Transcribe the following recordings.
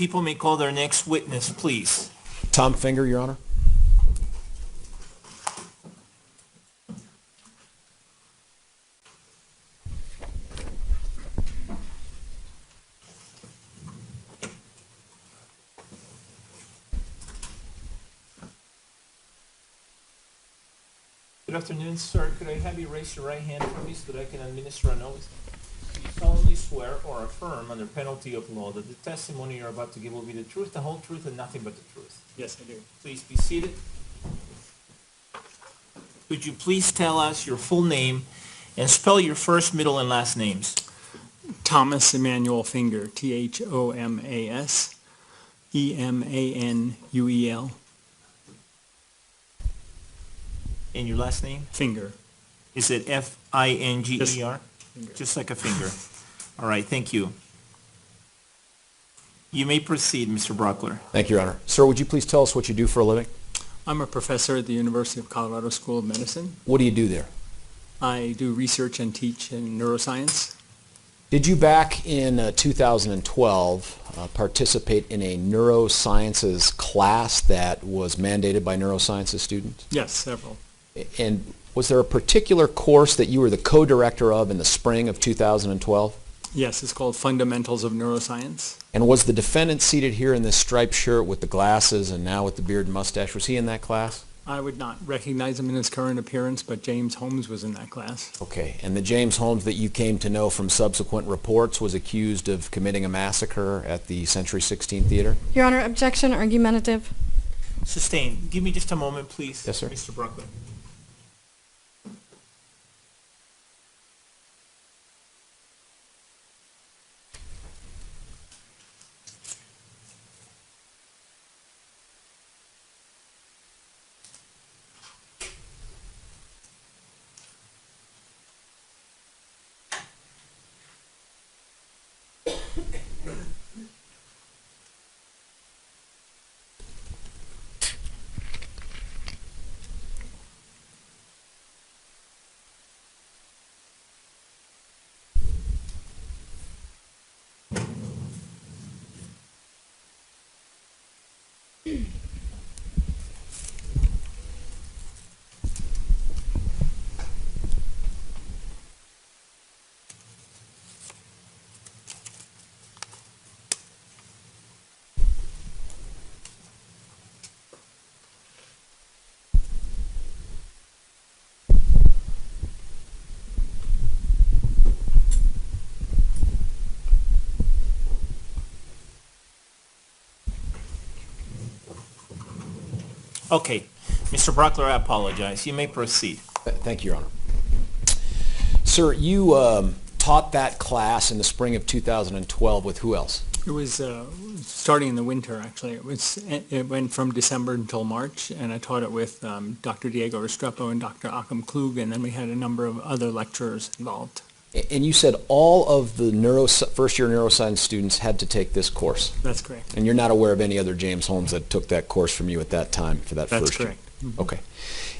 People may call their next witness, please. Tom Finger, Your Honor. Good afternoon, sir. Could I have you raise your right hand for me so that I can administer an oath? Do you solemnly swear or affirm under penalty of law that the testimony you're about to give will be the truth, the whole truth, and nothing but the truth? Yes, I do. Please be seated. Could you please tell us your full name and spell your first, middle, and last names? Thomas Emmanuel Finger, Thomas Emanuel. And your last name? Finger. Is it Finger? Finger. Just like a finger. All right, thank you. You may proceed, Mr. Brockler. Thank you, Your Honor. Sir, would you please tell us what you do for a living? I'm a professor at the University of Colorado School of Medicine. What do you do there? I do research and teach in neuroscience. Did you back in 2012 participate in a neurosciences class that was mandated by neurosciences students? Yes, several. And was there a particular course that you were the co-director of in the spring of 2012? Yes, it's called Fundamentals of Neuroscience. And was the defendant seated here in this striped shirt with the glasses and now with the beard and mustache, was he in that class? I would not recognize him in his current appearance, but James Holmes was in that class. Okay, and the James Holmes that you came to know from subsequent reports was accused of committing a massacre at the Century 16 Theater? Your Honor, objection, argumentative. Sustained. Give me just a moment, please. Yes, sir. Mr. Brockler. Okay. Mr. Brockler, I apologize. You may proceed. Thank you, Your Honor. Sir, you taught that class in the spring of 2012 with who else? It was starting in the winter, actually. It went from December until March, and I taught it with Dr. Diego Restrepo and Dr. Akam Klug, and then we had a number of other lecturers involved. And you said all of the first-year neuroscience students had to take this course. That's correct. And you're not aware of any other James Holmes that took that course from you at that time for that That's first year? correct. Mm-hmm. Okay.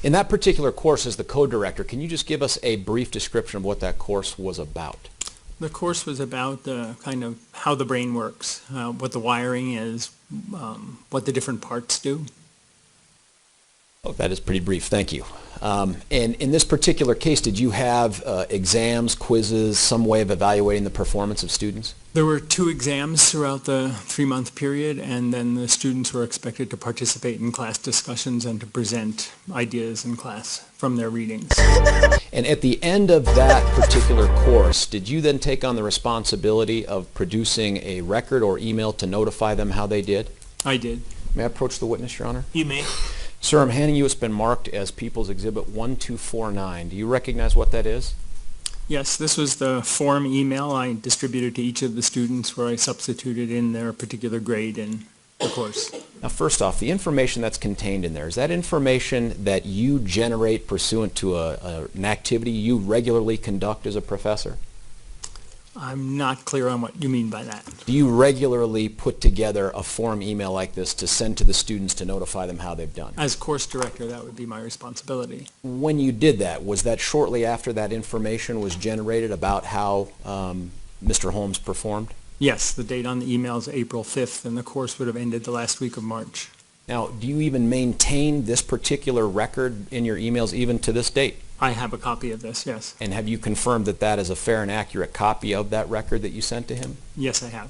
In that particular course, as the co-director, can you just give us a brief description of what that course was about? The course was about kind of how the brain works, what the wiring is, what the different parts do. Oh, that is pretty brief. Thank you. And in this particular case, did you have exams, quizzes, some way of evaluating the performance of students? There were 2 exams throughout the 3-month period, and then the students were expected to participate in class discussions and to present ideas in class from their readings. And at the end of that particular course, did you then take on the responsibility of producing a record or email to notify them how they did? I did. May I approach the witness, Your Honor? You may. Sir, I'm handing you what's been marked as People's Exhibit 1249. Do you recognize what that is? Yes, this was the form email I distributed to each of the students where I substituted in their particular grade in the course. Now, first off, the information that's contained in there, is that information that you generate pursuant to an activity you regularly conduct as a professor? I'm not clear on what you mean by that. Do you regularly put together a form email like this to send to the students to notify them how they've done? As course director, that would be my responsibility. When you did that, was that shortly after that information was generated about how Mr. Holmes performed? Yes, the date on the email is April 5th, and the course would have ended the last week of March. Now, do you even maintain this particular record in your emails even to this date? I have a copy of this, yes. And have you confirmed that that is a fair and accurate copy of that record that you sent to him? Yes, I have.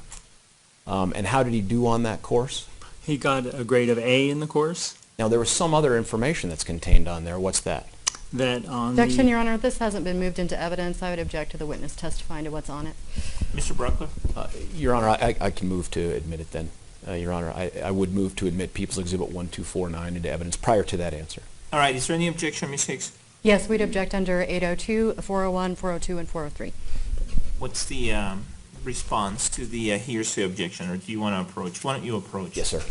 And how did he do on that course? He got a grade of A in the course. Now, there was some other information that's contained on there. What's that? That on Objection, the, Your Honor. This hasn't been moved into evidence. I would object to the witness testifying to what's on it. Mr. Brockler? Your Honor, I can move to admit it then. Your Honor, I would move to admit People's Exhibit 1249 into evidence prior to that answer. All right, is there any objection, Ms. Hicks? Yes, we'd object under 802, 401, 402, and 403. What's the response to the hearsay objection, or do you want to approach? Why don't you approach? Yes, sir.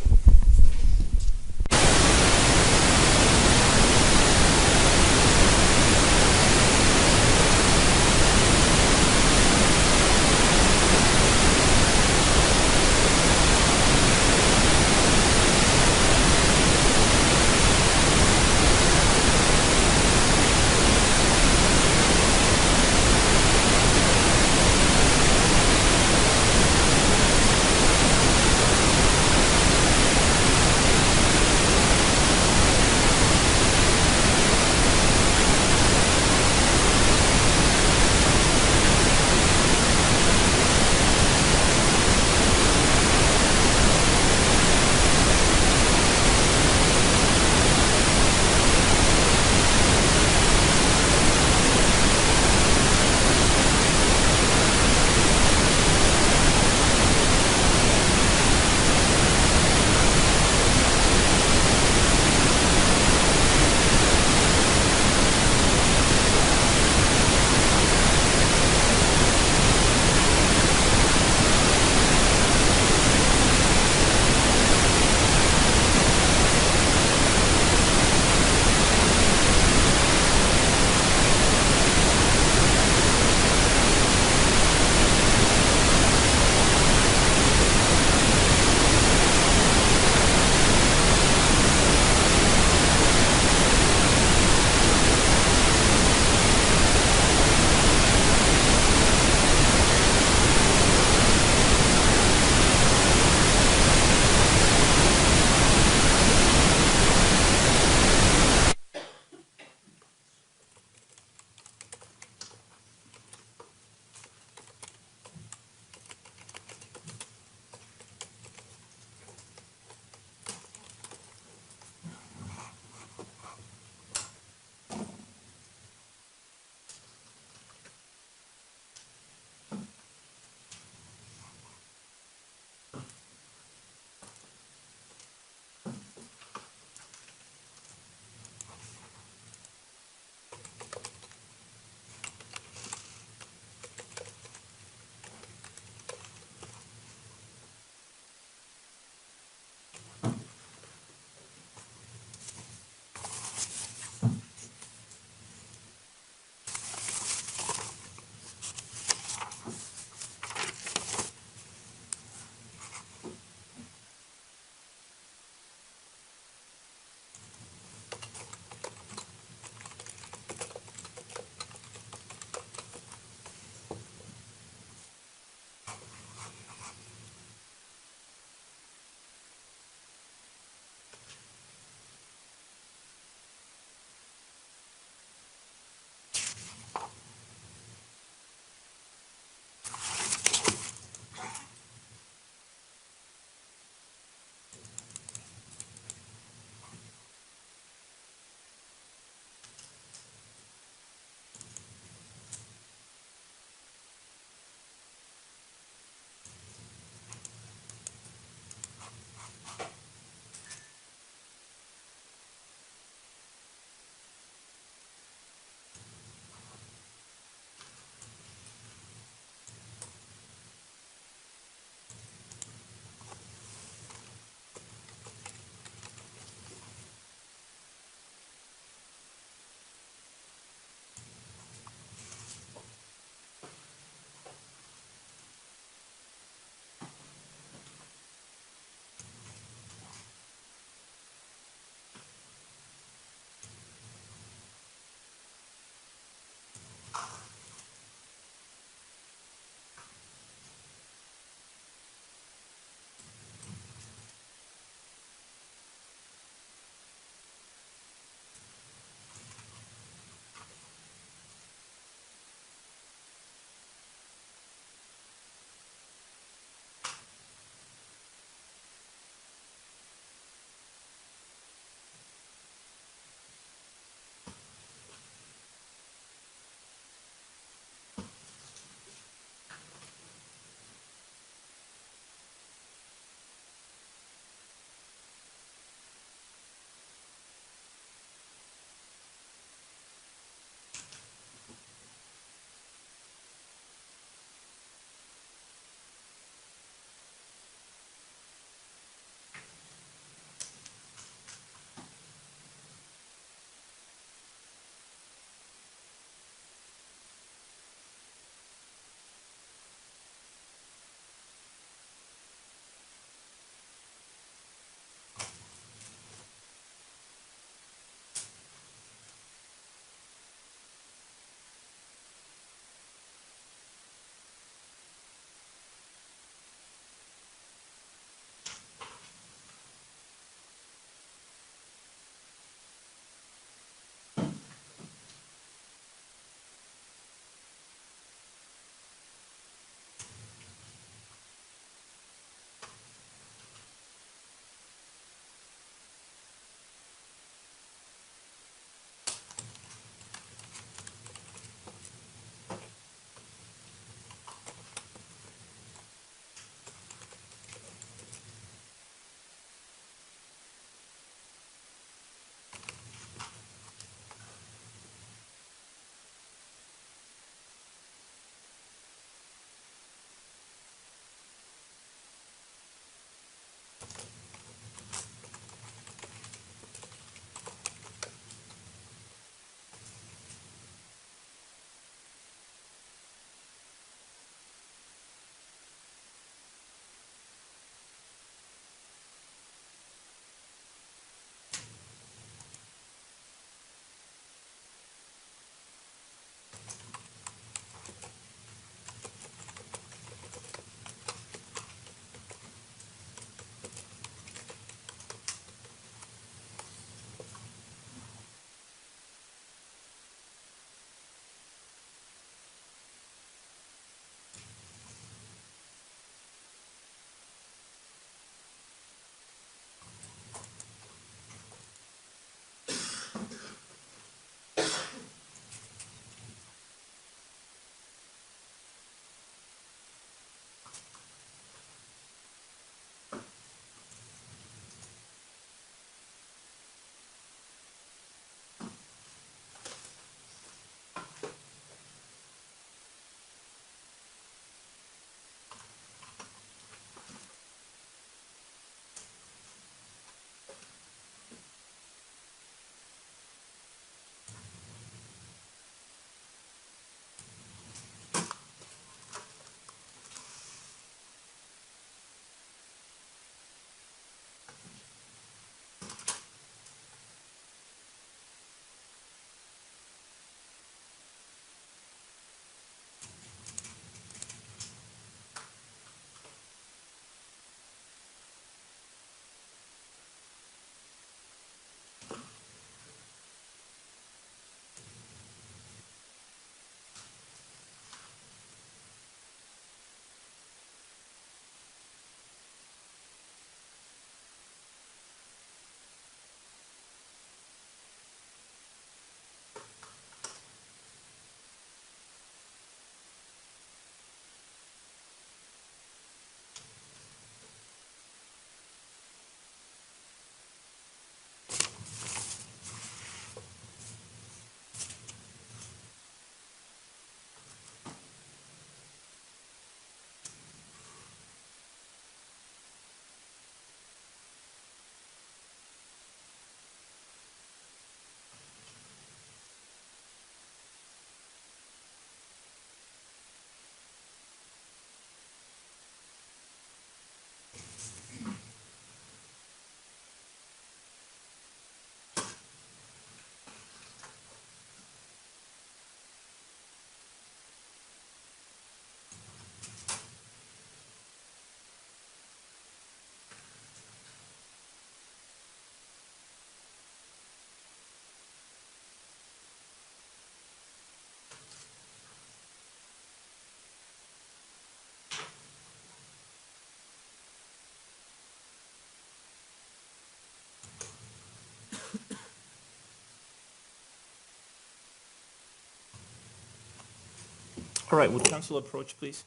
All right, would counsel approach, please?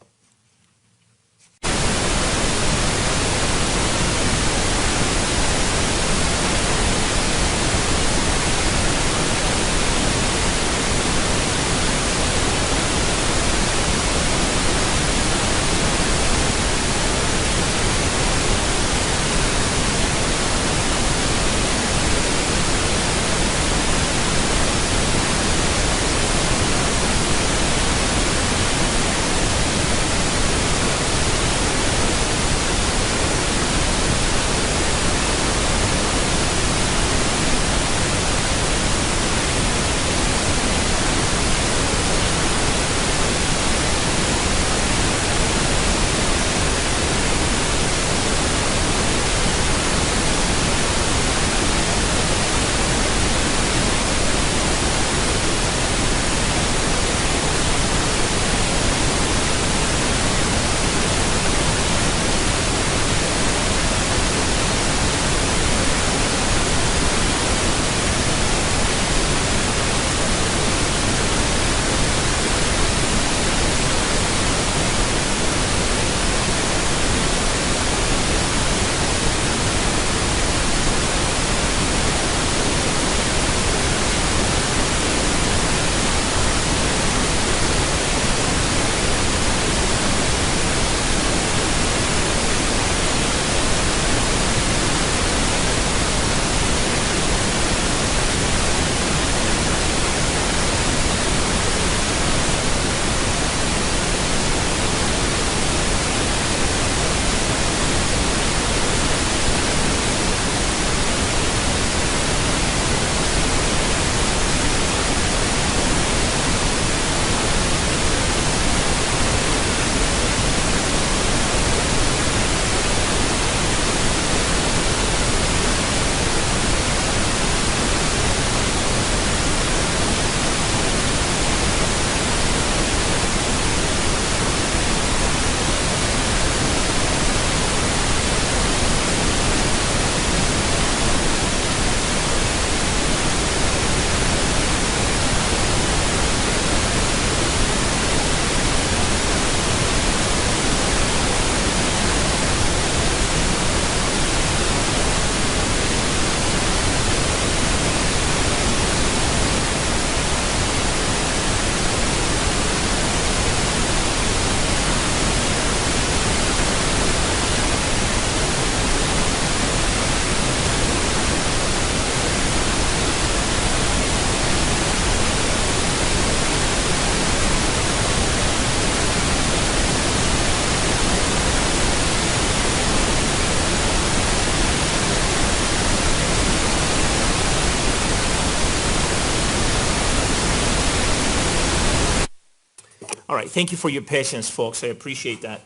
All right, thank you for your patience, folks. I appreciate that.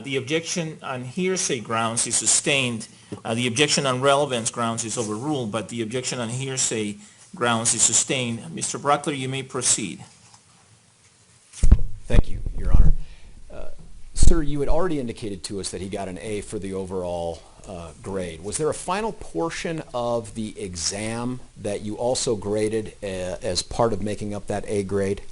The objection on hearsay grounds is sustained. The objection on relevance grounds is overruled, but the objection on hearsay grounds is sustained. Mr. Brockler, you may proceed. Thank you, Your Honor. Sir, you had already indicated to us that he got an A for the overall grade. Was there a final portion of the exam that you also graded as part of making up that A grade?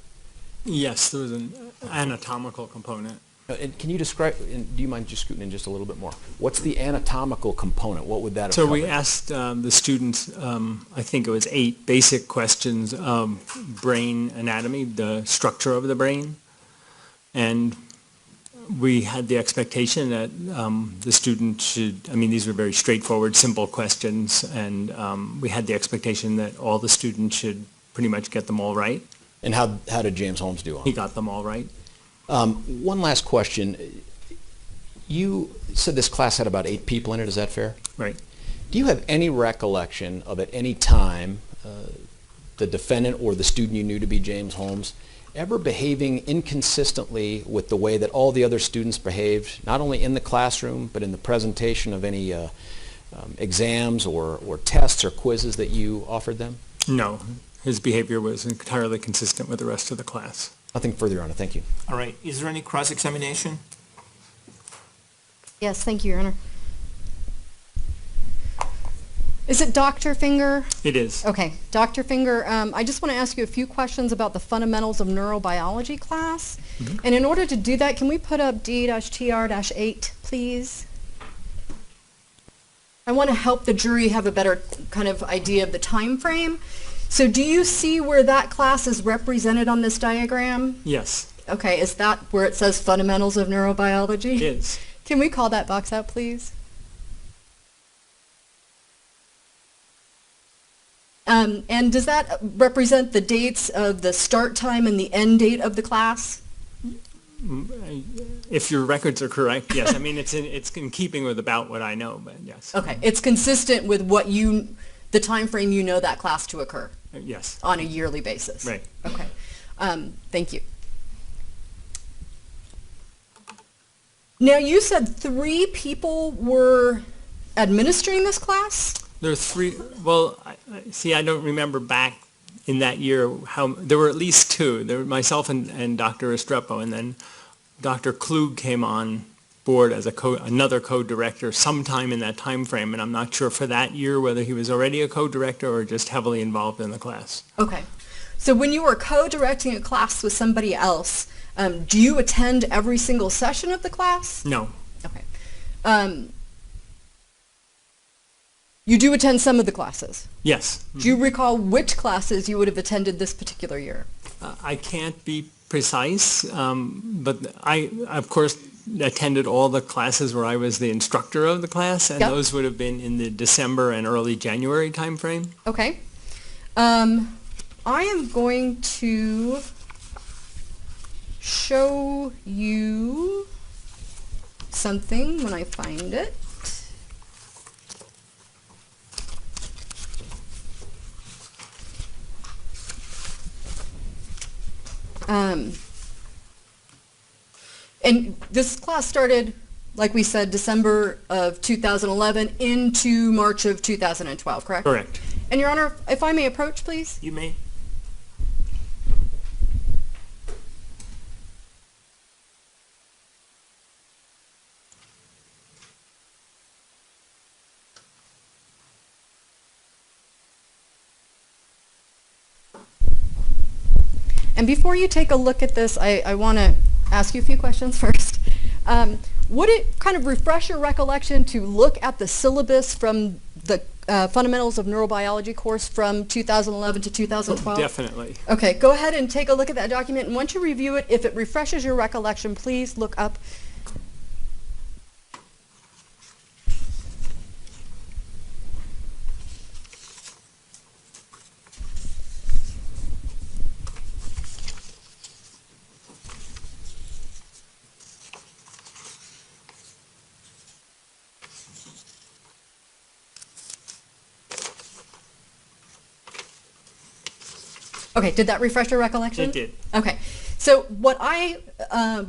Yes, there was an anatomical component. And can you describe, and do you mind just scooting in just a little bit more? What's the anatomical component? What would that have So we covered? asked the students, I think it was 8 basic questions of brain anatomy, the structure of the brain. And we had the expectation that the student should, I mean, these were very straightforward, simple questions, and we had the expectation that all the students should pretty much get them all right. And how did James Holmes do on He it? got them all right. One last question. You said this class had about 8 people in it, is that fair? Right. Do you have any recollection of at any time the defendant or the student you knew to be James Holmes ever behaving inconsistently with the way that all the other students behaved, not only in the classroom, but in the presentation of any exams or tests or quizzes that you offered them? No, his behavior was entirely consistent with the rest of the class. Nothing further, Your Honor. Thank you. All right, is there any cross-examination? Yes, thank you, Your Honor. Is it Dr. Finger? It is. Okay, Dr. Finger, I just want to ask you a few questions about the fundamentals of neurobiology class. And in order to do that, can we put up D-TR-8, please? I want to help the jury have a better kind of idea of the time frame. So do you see where that class is represented on this diagram? Yes, Okay, is that where it says fundamentals of neurobiology? it is. Can we call that box out, please? And does that represent the dates of the start time and the end date of the class? If your records are correct, yes. I mean, it's in keeping with about what I know, but yes. Okay, it's consistent with what the time frame you know that class to occur Yes, on a yearly basis? right. Okay, thank you. Now, you said 3 people were administering this class? There are 3, well, see, I don't remember back in that year how, there were at least 2. There were myself and Dr. Estrepo, and then Dr. Klug came on board as another co-director sometime in that time frame, and I'm not sure for that year whether he was already a co-director or just heavily involved in the class. Okay. So when you were co-directing a class with somebody else, do you attend every single session of the class? No, Okay. You do attend some of the classes. yes. Do you recall which classes you would have attended this particular year? I can't be precise, but I, of course, attended all the classes where I was the instructor of the class, and Yep. those would have been in the December and early January timeframe. Okay. I am going to show you something when I find it. And this class started, like we said, December of 2011 into March of 2012, correct? Correct. And Your Honor, if I may approach, please? You may. And before you take a look at this, I want to ask you a few questions first. Would it kind of refresh your recollection to look at the syllabus from the Fundamentals of Neurobiology course from 2011 to 2012? Definitely. Okay, go ahead and take a look at that document, and once you review it, if it refreshes your recollection, please look up. Okay, did that refresh your recollection? It did. Okay, so what I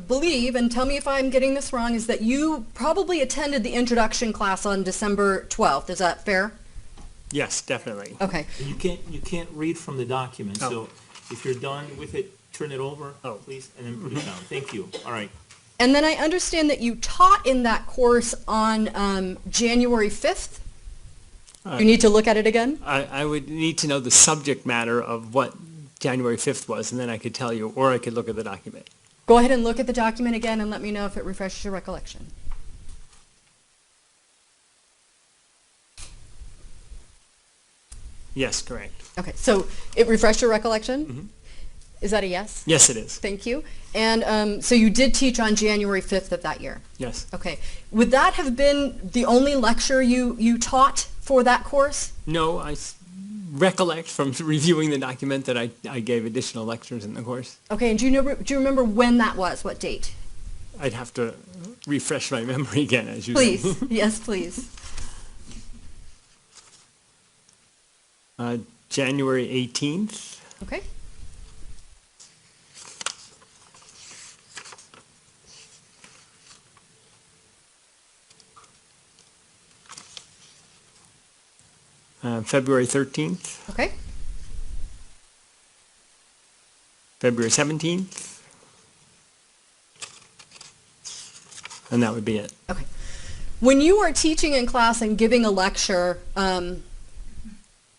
believe, and tell me if I'm getting this wrong, is that you probably attended the introduction class on December 12th. Is that fair? Yes, definitely. Okay. You can't read from the document, Oh. so if you're done with it, turn it over, Oh. please, and then put it down. Thank you. All right. And then I understand that you taught in that course on January 5th. You need to look at it again? I would need to know the subject matter of what January 5th was, and then I could tell you, or I could look at the document. Go ahead and look at the document again and let me know if it refreshes your recollection. Yes, correct. Okay, so it refreshed your recollection? Is that a yes? Yes, it is. Thank you. And so you did teach on January 5th of that year? Yes. Okay. Would that have been the only lecture you taught for that course? No, recollect from reviewing the document that I gave additional lectures in the course. Okay, and do you remember when that was? What date? I'd have to refresh my memory again, as you Please. Yes, please. January 18th. Okay. February 13th. Okay. February 17th. And that would be it. Okay. When you are teaching in class and giving a lecture,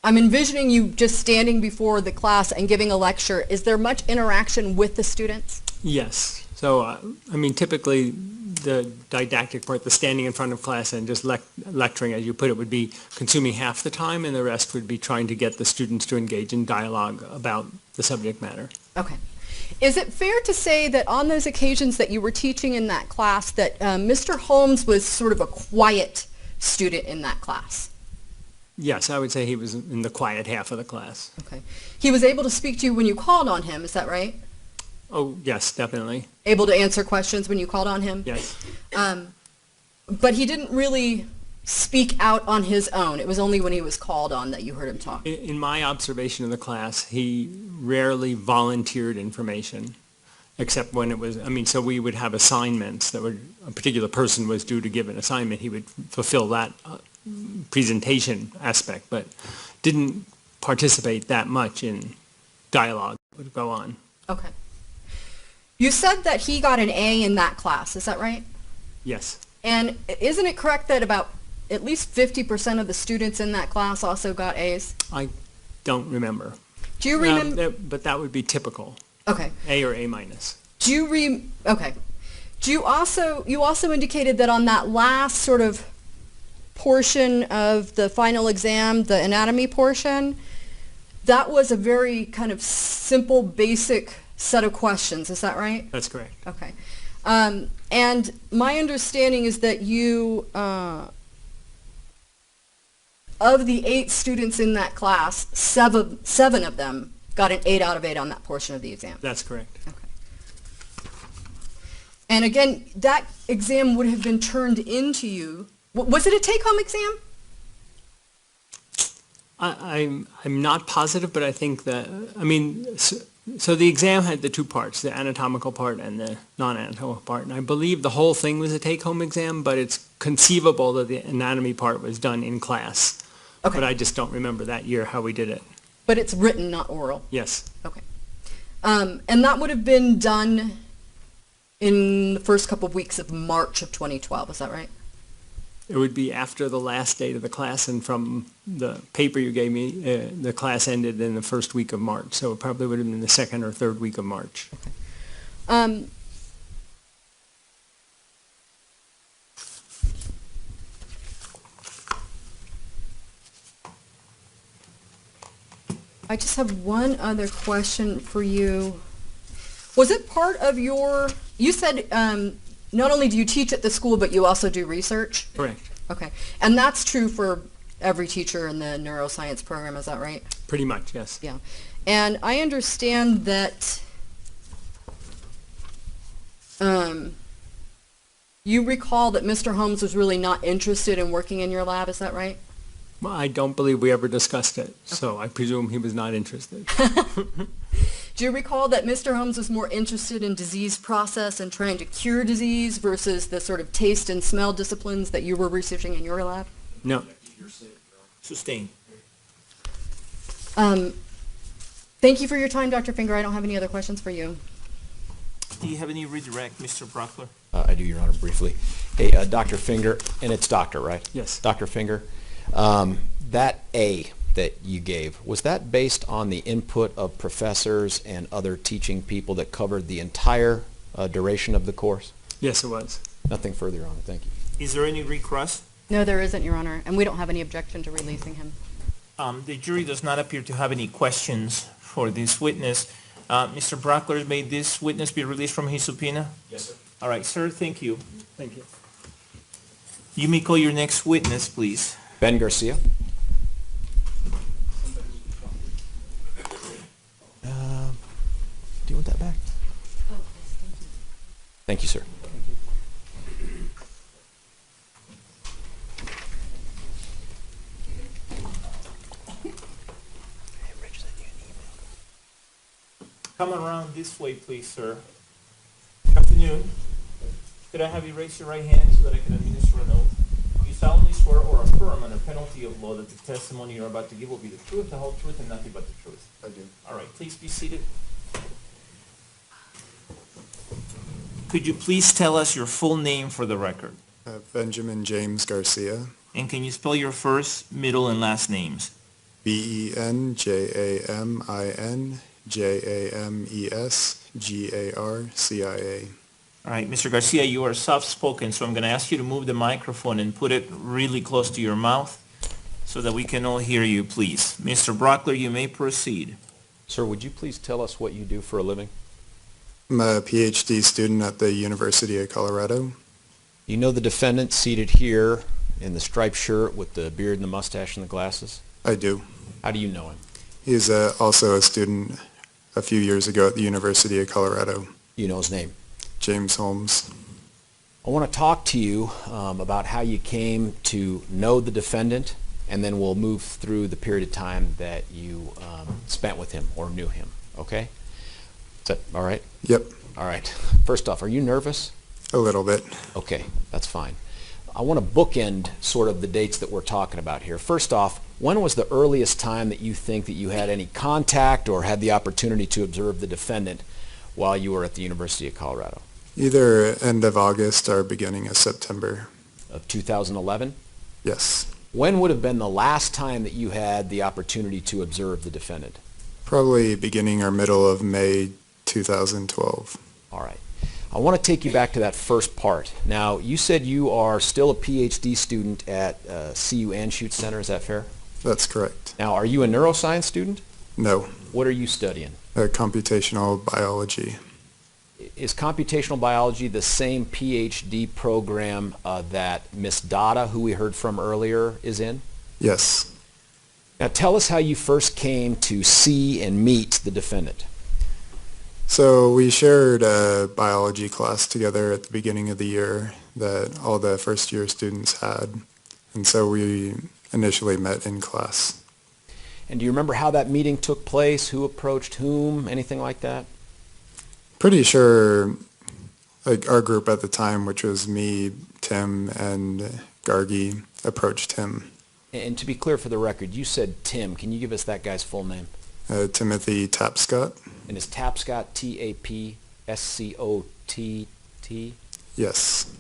I'm envisioning you just standing before the class and giving a lecture. Is there much interaction with the students? Yes. So, I mean, typically the didactic part, the standing in front of class and just lecturing, as you put it, would be consuming half the time, and the rest would be trying to get the students to engage in dialogue about the subject matter. Okay. Is it fair to say that on those occasions that you were teaching in that class that Mr. Holmes was sort of a quiet student in that class? Yes, I would say he was in the quiet half of the class. Okay. He was able to speak to you when you called on him, is that right? Oh, yes, definitely. Able to answer questions when you called on him? Yes. But he didn't really speak out on his own. It was only when he was called on that you heard him talk. In my observation of the class, he rarely volunteered information, except when it was, I mean, so we would have assignments that would, a particular person was due to give an assignment, he would fulfill that presentation aspect, but didn't participate that much in dialogue that would go on. Okay. You said that he got an A in that class, is that right? Yes. And isn't it correct that about at least 50% of the students in that class also got A's? I don't remember. Do you remember? But that would be typical. Okay. A or A minus. Okay. Do you also indicated that on that last sort of portion of the final exam, the anatomy portion, that was a very kind of simple, basic set of questions. Is that right? That's correct. Okay. And my understanding is that you, of the 8 students in that class, 7 of them got an 8 out of 8 on that portion of the exam. That's correct. Okay. And again, that exam would have been turned into you. Was it a take-home exam? I'm not positive, but I think that, I mean, so the exam had the 2 parts, the anatomical part and the non-anatomical part. And I believe the whole thing was a take-home exam, but it's conceivable that the anatomy part was done in class. Okay. But I just don't remember that year how we did it. But it's written, not oral. Yes. Okay. And that would have been done in the first couple of weeks of March of 2012, is that right? It would be after the last date of the class, and from the paper you gave me, the class ended in the first week of March, so it probably would have been the 2nd or 3rd week of March. Okay. I just have one other question for you. Was it part of you said not only do you teach at the school, but you also do research? Correct. Okay. And that's true for every teacher in the neuroscience program, is that right? Pretty much, yes. Yeah. And I understand that you recall that Mr. Holmes was really not interested in working in your lab, is that right? Well, I don't believe we ever discussed it, so I presume he was not interested. Do you recall that Mr. Holmes was more interested in disease process and trying to cure disease versus the sort of taste and smell disciplines that you were researching in your lab? No. Sustained. Thank you for your time, Dr. Finger. I don't have any other questions for you. Do you have any redirect, Mr. Brockler? I do, Your Honor, briefly. Hey, Dr. Finger, and it's doctor, right? Yes. Dr. Finger, that A that you gave, was that based on the input of professors and other teaching people that covered the entire duration of the course? Yes, it was. Nothing further, Your Honor. Thank you. Is there any recross? No, there isn't, Your Honor, and we don't have any objection to releasing him. The jury does not appear to have any questions for this witness. Mr. Brockler, may this witness be released from his subpoena? Yes, sir. All right, sir, thank you. Thank you. You may call your next witness, please. Ben Garcia. Do you want that back? Oh, yes, thank you. Thank you, sir. Come around this way, please, sir. Good afternoon. Could I have you raise your right hand so that I can administer an oath? You solemnly swear or affirm under penalty of law that the testimony you're about to give will be the truth, the whole truth, and nothing but the truth? I do. All right, please be seated. Could you please tell us your full name for the record? Benjamin James Garcia. And can you spell your first, middle, and last names? BenjaminJamesGarcia. All right, Mr. Garcia, you are soft-spoken, so I'm going to ask you to move the microphone and put it really close to your mouth so that we can all hear you, please. Mr. Brockler, you may proceed. Sir, would you please tell us what you do for a living? I'm a PhD student at the University of Colorado. You know the defendant seated here in the striped shirt with the beard and the mustache and the glasses? I do. How do you know him? He's also a student a few years ago at the University of Colorado. You know his name? James Holmes. I want to talk to you about how you came to know the defendant, and then we'll move through the period of time that you spent with him or knew him, okay? Is that all right? Yep, All right. First off, are you nervous? a little bit. Okay, that's fine. I want to bookend sort of the dates that we're talking about here. First off, when was the earliest time that you think that you had any contact or had the opportunity to observe the defendant while you were at the University of Colorado? Either end of August or beginning of September. Of 2011? Yes, When would have been the last time that you had the opportunity to observe the defendant? probably beginning or middle of May 2012. All right. I want to take you back to that first part. Now, you said you are still a PhD student at CU Anschutz Center. Is that fair? That's correct. Now, are you a neuroscience student? No, What are you studying? computational biology. Is computational biology the same PhD program that Miss Dada, who we heard from earlier, is in? Yes. Now, tell us how you first came to see and meet the defendant. So we shared a biology class together at the beginning of the year that all the first year students had. And so we initially met in class. And do you remember how that meeting took place? Who approached whom? Anything like that? Pretty sure like our group at the time, which was me, Tim, and Gargi, approached him. And to be clear for the record, you said Tim. Can you give us that guy's full name? Timothy Tapscott. And is Tapscott Tapscott? Yes.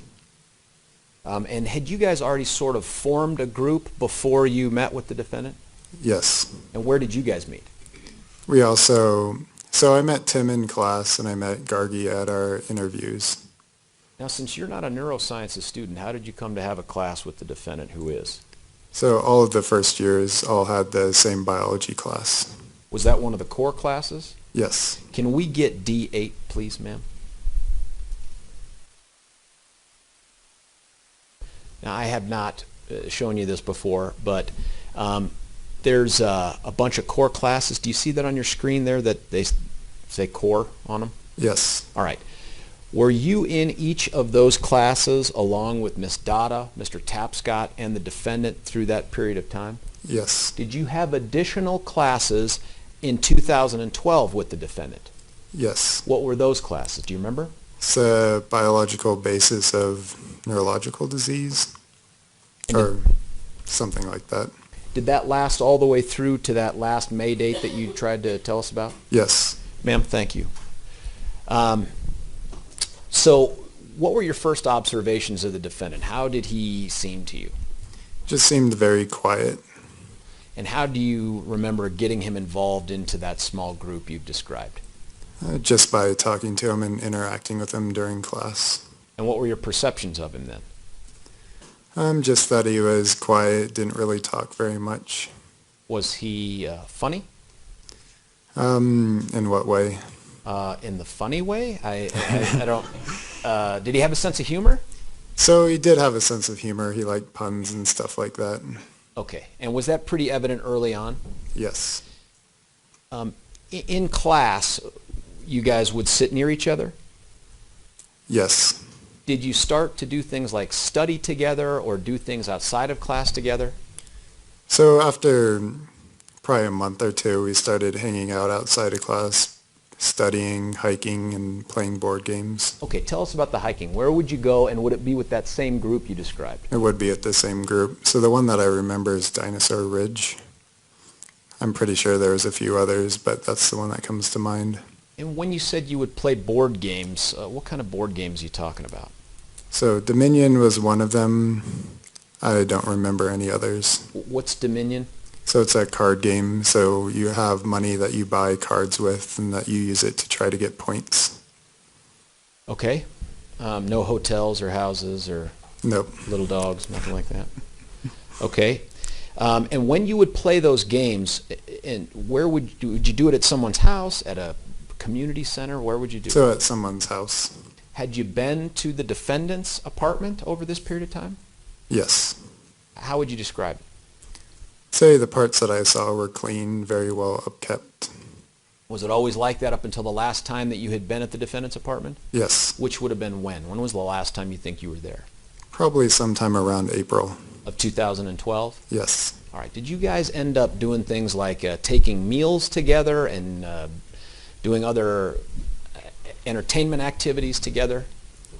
And had you guys already sort of formed a group before you met with the defendant? Yes. And where did you guys meet? We also, so I met Tim in class and I met Gargi at our interviews. Now, since you're not a neurosciences student, how did you come to have a class with the defendant who is? So all of the first years all had the same biology class. Was that one of the core classes? Yes. Can we get D8, please, ma'am? Now, I have not shown you this before, but there's a bunch of core classes. Do you see that on your screen there that they say core on them? Yes. All right. Were you in each of those classes along with Miss Dada, Mr. Tapscott, and the defendant through that period of time? Yes. Did you have additional classes in 2012 with the defendant? Yes. What were those classes? Do you remember? It's a biological basis of neurological disease or something like that. Did that last all the way through to that last May date that you tried to tell us about? Yes. Ma'am, thank you. So what were your first observations of the defendant? How did he seem to you? Just seemed very quiet. And how do you remember getting him involved into that small group you've described? Just by talking to him and interacting with him during class. And what were your perceptions of him then? Just that he was quiet, didn't really talk very much. Was he funny? In what way? In the funny way? I don't... did he have a sense of humor? So he did have a sense of humor. He liked puns and stuff like that. Okay. And was that pretty evident early on? Yes. In class, you guys would sit near each other? Yes. Did you start to do things like study together or do things outside of class together? So after probably a month or two, we started hanging out outside of class, studying, hiking, and playing board games. Okay, tell us about the hiking. Where would you go, and would it be with that same group you described? It would be at the same group. So the one that I remember is Dinosaur Ridge. I'm pretty sure there was a few others, but that's the one that comes to mind. And when you said you would play board games, what kind of board games are you talking about? So Dominion was one of them. I don't remember any others. What's Dominion? So it's a card game, so you have money that you buy cards with and that you use it to try to get points. Okay. No hotels or houses or Nope. little dogs, nothing like that. Okay. And when you would play those games, and where would you do it at someone's house, at a community center? Where would you do it? So at someone's house. Had you been to the defendant's apartment over this period of time? Yes. How would you describe it? Say the parts that I saw were clean, very well upkept. Was it always like that up until the last time that you had been at the defendant's apartment? Yes. Which would have been when? When was the last time you think you were there? Probably sometime around April. Of 2012? Yes. All right. Did you guys end up doing things like taking meals together and doing other entertainment activities together?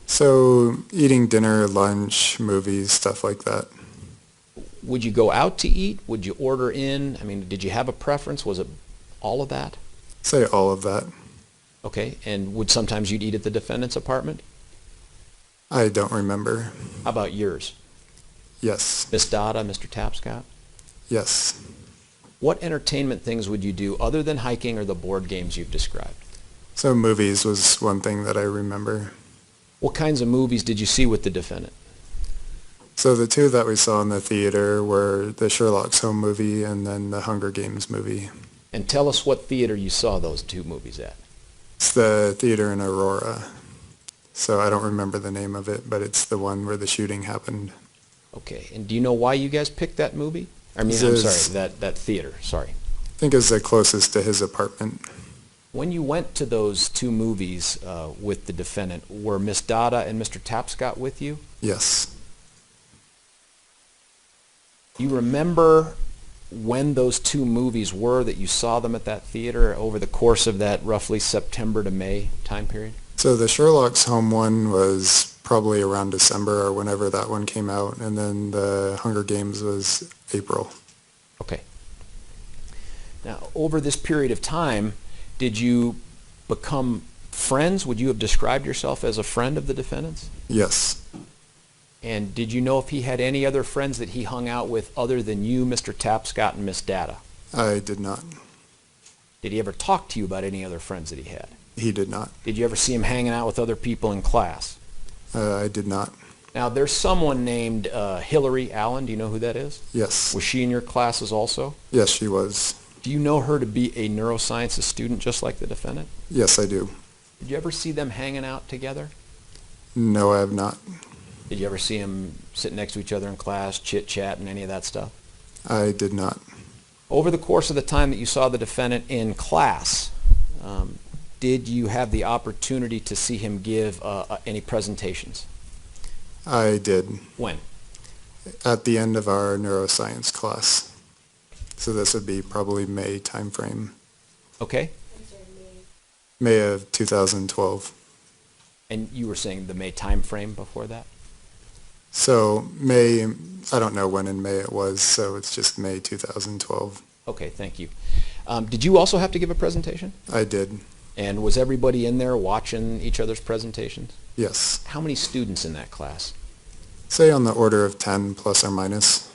So eating dinner, lunch, movies, stuff like that. Would you go out to eat? Would you order in? I mean, did you have a preference? Was it all of that? Say all of that. Okay. And would sometimes you'd eat at the defendant's apartment? I don't remember. How about yours? Yes. Miss Dada, Mr. Tapscott? Yes. What entertainment things would you do other than hiking or the board games you've described? So movies was one thing that I remember. What kinds of movies did you see with the defendant? So the two that we saw in the theater were the Sherlock Holmes movie and then the Hunger Games movie. And tell us what theater you saw those two movies at. It's the theater in Aurora. So I don't remember the name of it, but it's the one where the shooting happened. Okay. And do you know why you guys picked that movie? I mean, I'm sorry, that theater. Sorry. I think it's the closest to his apartment. When you went to those two movies with the defendant, were Miss Dada and Mr. Tapscott with you? Yes. Do you remember when those two movies were that you saw them at that theater over the course of that roughly September to May time period? So the Sherlock Holmes one was probably around December or whenever that one came out, and then the Hunger Games was April. Okay. Now, over this period of time, did you become friends? Would you have described yourself as a friend of the defendant's? Yes. And did you know if he had any other friends that he hung out with other than you, Mr. Tapscott, and Miss Dada? I did not. Did he ever talk to you about any other friends that he had? He did not. Did you ever see him hanging out with other people in class? I did not. Now, there's someone named Hillary Allen. Do you know who that is? Yes. Was she in your classes also? Yes, she was. Do you know her to be a neurosciences student just like the defendant? Yes, I do. Did you ever see them hanging out together? No, I have not. Did you ever see them sitting next to each other in class, chit-chat, and any of that stuff? I did not. Over the course of the time that you saw the defendant in class, did you have the opportunity to see him give any presentations? I did. When? At the end of our neuroscience class. So this would be probably May timeframe. Okay. May of 2012. And you were saying the May time frame before that? So May, I don't know when in May it was, so it's just May 2012. Okay, thank you. Did you also have to give a presentation? I did. And was everybody in there watching each other's presentations? Yes. How many students in that class? Say on the order of 10 plus or minus.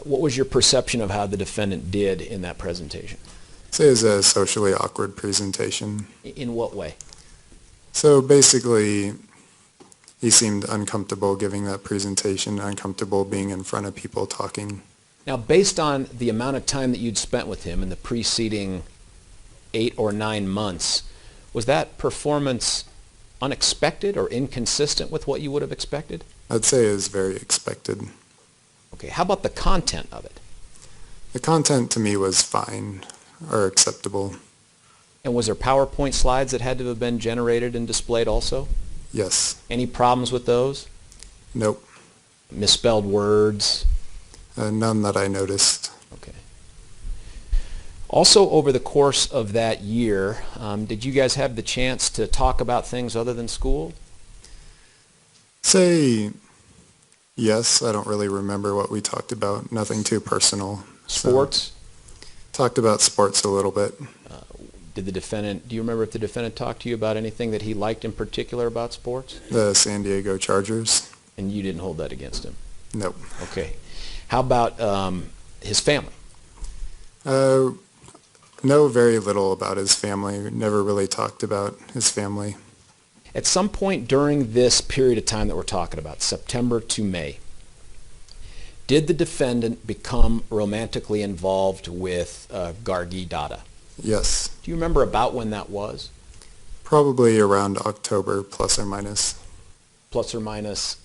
What was your perception of how the defendant did in that presentation? Say it's a socially awkward presentation. In what way? So basically, he seemed uncomfortable giving that presentation, uncomfortable being in front of people talking. Now, based on the amount of time that you'd spent with him in the preceding 8 or 9 months, was that performance unexpected or inconsistent with what you would have expected? I'd say it was very expected. Okay, how about the content of it? The content to me was fine or acceptable. And was there PowerPoint slides that had to have been generated and displayed also? Yes. Any problems with those? Nope. Misspelled words? None that I noticed. Okay. Also, over the course of that year, did you guys have the chance to talk about things other than school? Say yes. I don't really remember what we talked about. Nothing too personal. Sports? So, talked about sports a little bit. Do you remember if the defendant talked to you about anything that he liked in particular about sports? The San Diego Chargers. And you didn't hold that against him? Nope. Okay. How about his family? Uh, know very little about his family. We never really talked about his family. At some point during this period of time that we're talking about, September to May, did the defendant become romantically involved with Gargi Dada? Yes. Do you remember about when that was? Probably around October, plus or minus. Plus or minus?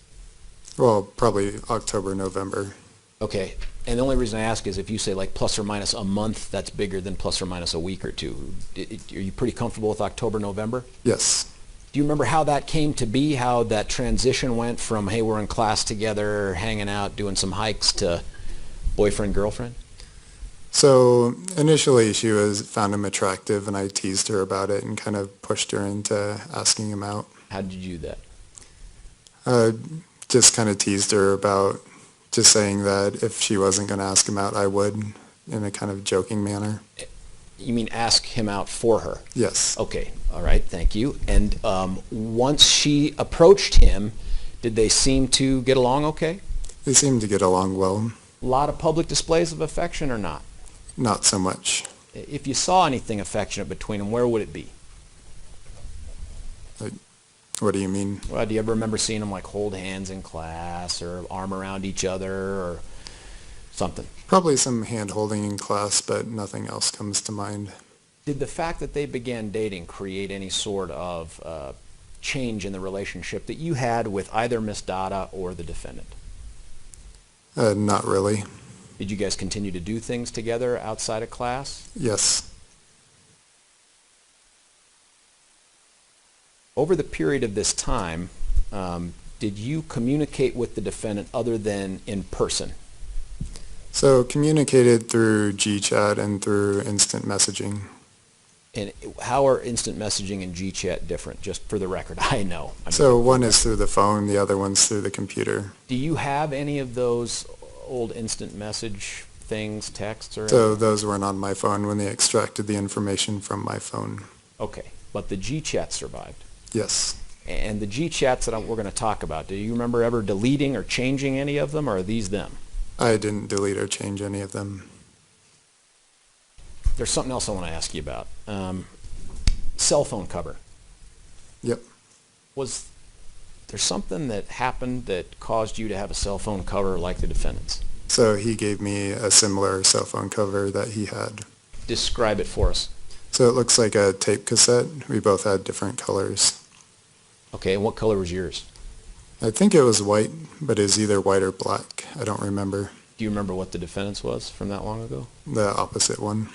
Well, probably October, November. Okay. And the only reason I ask is if you say like plus or minus a month, that's bigger than plus or minus a week or two. Are you pretty comfortable with October, November? Yes. Do you remember how that came to be, how that transition went from, hey, we're in class together, hanging out, doing some hikes, to boyfriend, girlfriend? So initially she found him attractive, and I teased her about it and kind of pushed her into asking him out. How did you do that? Just kind of teased her about just saying that if she wasn't going to ask him out, I would, in a kind of joking manner. You mean ask him out for her? Yes. Okay, all right, thank you. And once she approached him, did they seem to get along okay? They seemed to get along well. A lot of public displays of affection or not? Not so much. If you saw anything affectionate between them, where would it be? What do you mean? Well, do you ever remember seeing them like hold hands in class or arm around each other or something? Probably some hand-holding in class, but nothing else comes to mind. Did the fact that they began dating create any sort of change in the relationship that you had with either Miss Dada or the defendant? Not really. Did you guys continue to do things together outside of class? Yes. Over the period of this time, did you communicate with the defendant other than in person? So communicated through GChat and through instant messaging. And how are instant messaging and GChat different? Just for the record, I know. So one is through the phone, the other one's through the computer. Do you have any of those old instant message things, texts, or So anything? those weren't on my phone when they extracted the information from my phone. Okay, but the GChat survived. Yes. And the GChats that we're going to talk about, do you remember ever deleting or changing any of them, or are these them? I didn't delete or change any of them. There's something else I want to ask you about. Cell phone cover. Yep. Was there something that happened that caused you to have a cell phone cover like the defendant's? So he gave me a similar cell phone cover that he had. Describe it for us. So it looks like a tape cassette. We both had different colors. Okay, and what color was yours? I think it was white, but it was either white or black. I don't remember. Do you remember what the defendant's was from that long ago? The opposite one.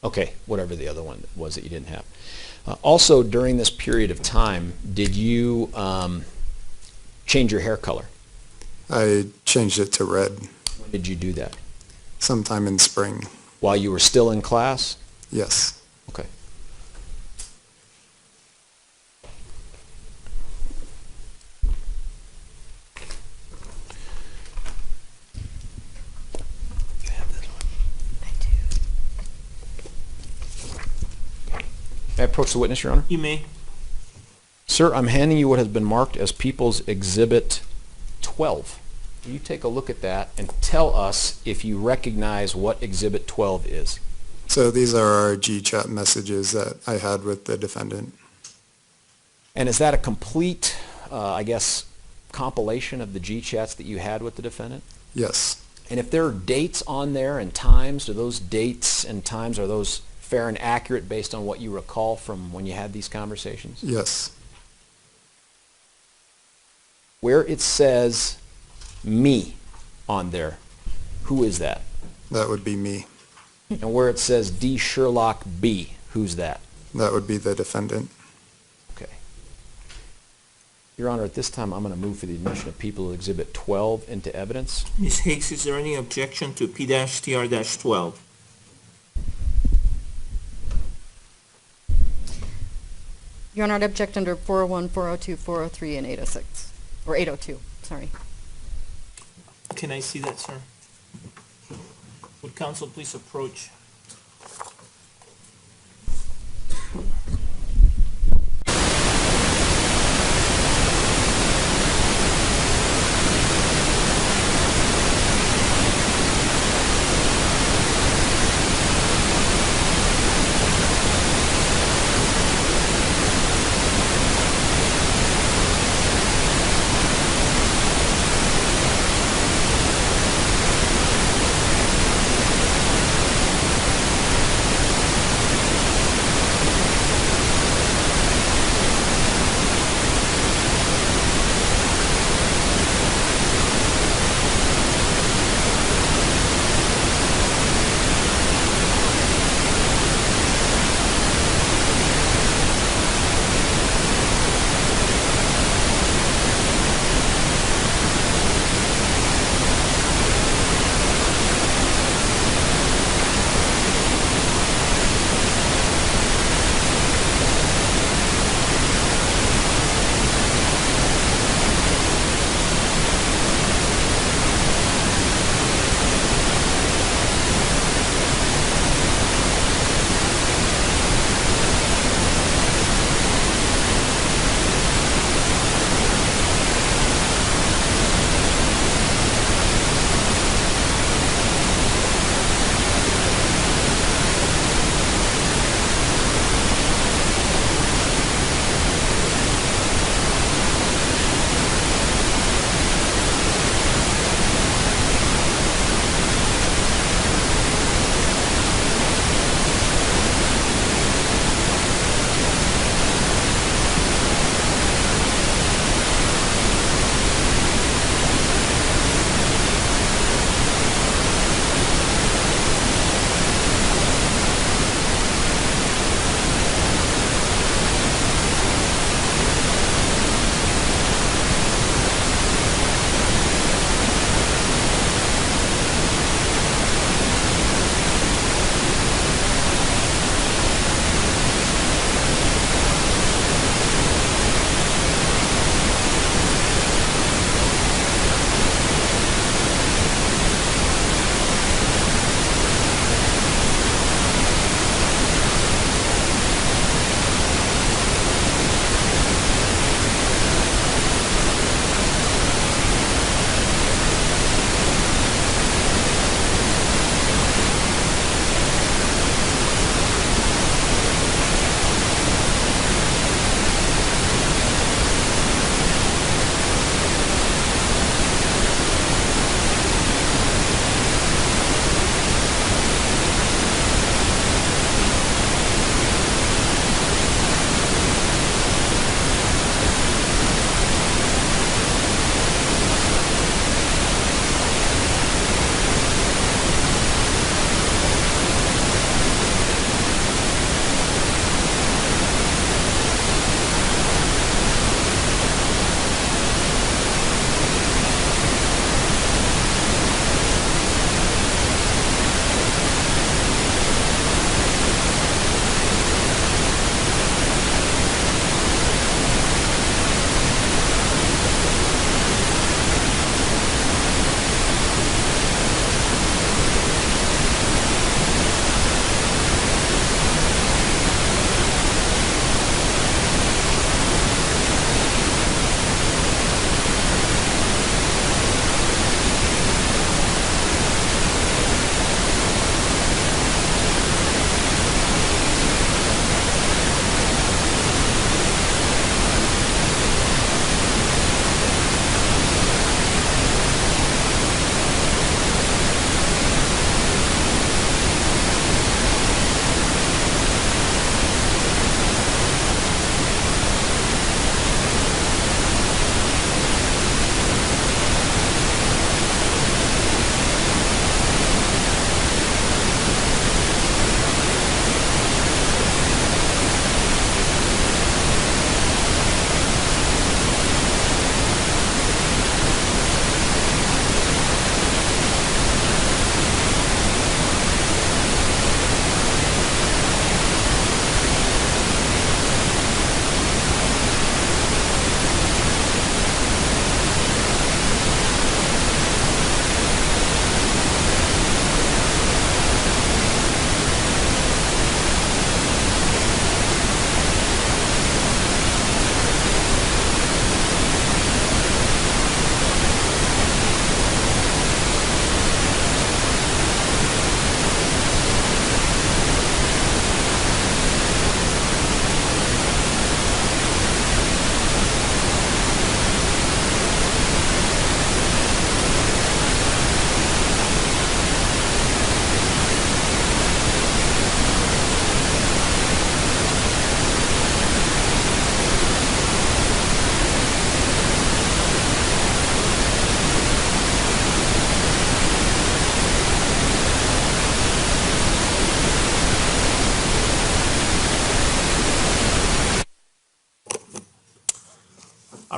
Okay, whatever the other one was that you didn't have. Also, during this period of time, did you change your hair color? I changed it to red When did you do that? sometime in spring. While you were still in class? Yes. Okay. May I approach the witness, Your Honor? You may. Sir, I'm handing you what has been marked as People's Exhibit 12. Will you take a look at that and tell us if you recognize what Exhibit 12 is? So these are our GChat messages that I had with the defendant. And is that a complete, I guess, compilation of the GChats that you had with the defendant? Yes. And if there are dates on there and times, do those dates and times, are those fair and accurate based on what you recall from when you had these conversations? Yes. Where it says me on there, who is that? That would be me. And where it says D. Sherlock B, who's that? That would be the defendant. Okay. Your Honor, at this time, I'm going to move for the admission of People Exhibit 12 into evidence. Ms. Hicks, is there any objection to P-TR-12? You're not object under 401, 402, 403, and 806, or 802, sorry. Can I see that, sir? Would counsel please approach?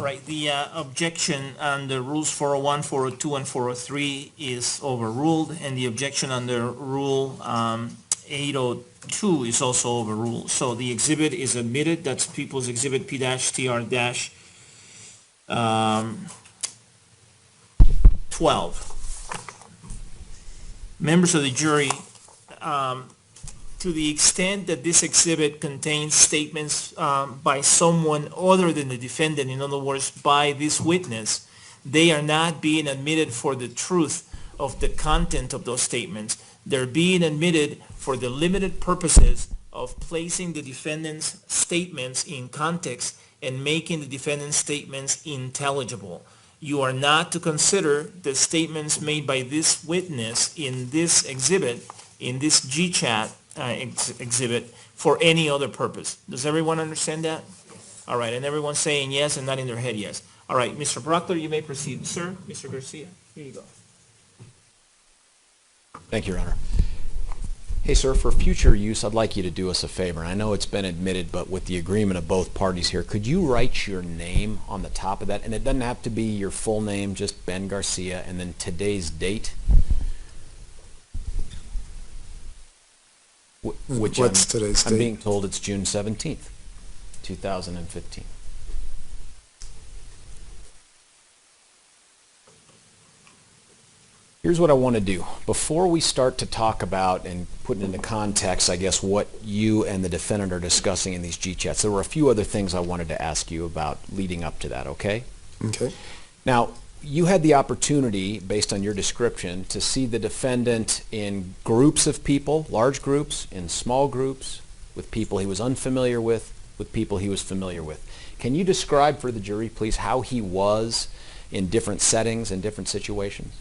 right, the objection under Rules 401, 402, and 403 is overruled, and the objection under Rule 802 is also overruled. So the exhibit is admitted. That's People's Exhibit P-TR-12. Members of the jury, to the extent that this exhibit contains statements by someone other than the defendant, in other words, by this witness, they are not being admitted for the truth of the content of those statements. They're being admitted for the limited purposes of placing the defendant's statements in context and making the defendant's statements intelligible. You are not to consider the statements made by this witness in this exhibit, in this GChat exhibit, for any other purpose. Does everyone understand that? All right, and everyone's saying yes and not in their head yes. All right, Mr. Proctor, you may proceed. Sir, Mr. Garcia, here you go. Thank you, Your Honor. Hey, sir, for future use, I'd like you to do us a favor. I know it's been admitted, but with the agreement of both parties here, could you write your name on the top of that? And it doesn't have to be your full name, just Ben Garcia, and then today's date. Which What's today's date? I'm being told it's June 17th, 2015. Here's what I want to do. Before we start to talk about and put into context, I guess, what you and the defendant are discussing in these G-chats, there were a few other things I wanted to ask you about leading up to that, okay? Okay. Now, you had the opportunity, based on your description, to see the defendant in groups of people, large groups, in small groups, with people he was unfamiliar with people he was familiar with. Can you describe for the jury, please, how he was in different settings and different situations?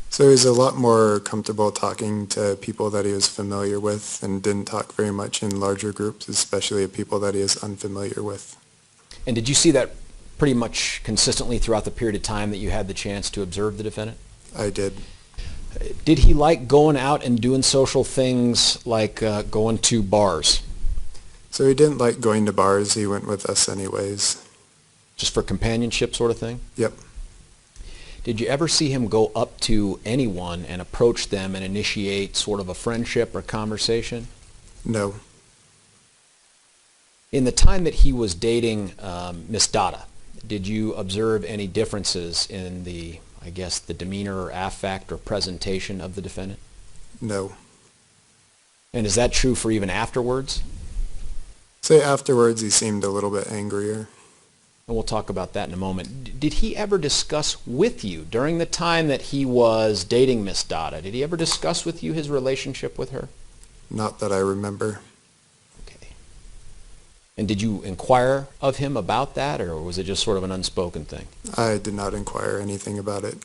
So he was a lot more comfortable talking to people that he was familiar with and didn't talk very much in larger groups, especially of people that he is unfamiliar with. And did you see that pretty much consistently throughout the period of time that you had the chance to observe the defendant? I did. Did he like going out and doing social things like going to bars? So he didn't like going to bars. He went with us anyways. Just for companionship sort of thing? Yep. Did you ever see him go up to anyone and approach them and initiate sort of a friendship or conversation? No. In the time that he was dating Miss Dada, did you observe any differences in the, I guess, the demeanor or affect or presentation of the defendant? No. And is that true for even afterwards? Say afterwards he seemed a little bit angrier. And we'll talk about that in a moment. Did he ever discuss with you during the time that he was dating Miss Dada? Did he ever discuss with you his relationship with her? Not that I remember. Okay. And did you inquire of him about that, or was it just sort of an unspoken thing? I did not inquire anything about it.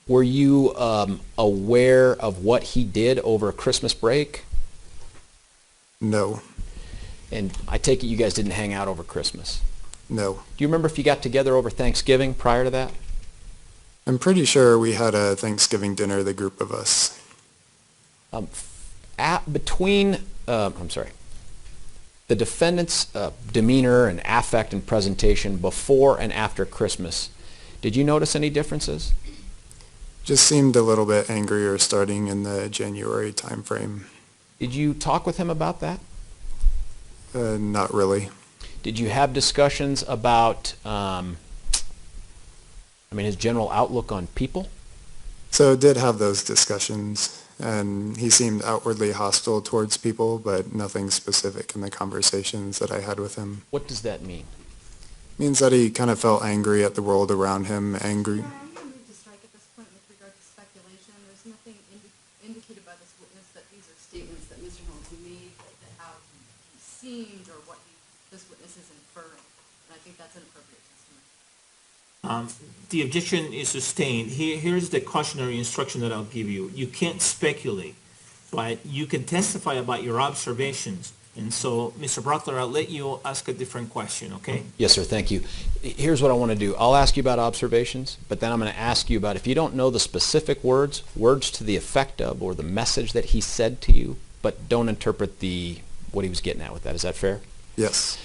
Were you aware of what he did over Christmas break? No. And I take it you guys didn't hang out over Christmas? No. Do you remember if you got together over Thanksgiving prior to that? I'm pretty sure we had a Thanksgiving dinner, the group of us. The defendant's demeanor and affect and presentation before and after Christmas, did you notice any differences? Just seemed a little bit angrier starting in the January time frame. Did you talk with him about that? Not really. Did you have discussions about, his general outlook on people? So did have those discussions, and he seemed outwardly hostile towards people, but nothing specific in the conversations that I had with him. What does that mean? Means that he kind of felt angry at the world around him, angry. I'm going to move to strike at this point with regard to speculation. There's nothing indicated by this witness that these are statements that Mr. Holmes made that how he seemed or what this witness is inferring. And I think that's an appropriate testimony. The objection is sustained. Here's the cautionary instruction that I'll give you. You can't speculate, but you can testify about your observations. And so, Mr. Brockler, I'll let you ask a different question, okay? Yes, sir, thank you. Here's what I want to do. I'll ask you about observations, but then I'm going to ask you about, if you don't know the specific words to the effect of, or the message that he said to you, but don't interpret what he was getting at with that. Is that fair? Yes.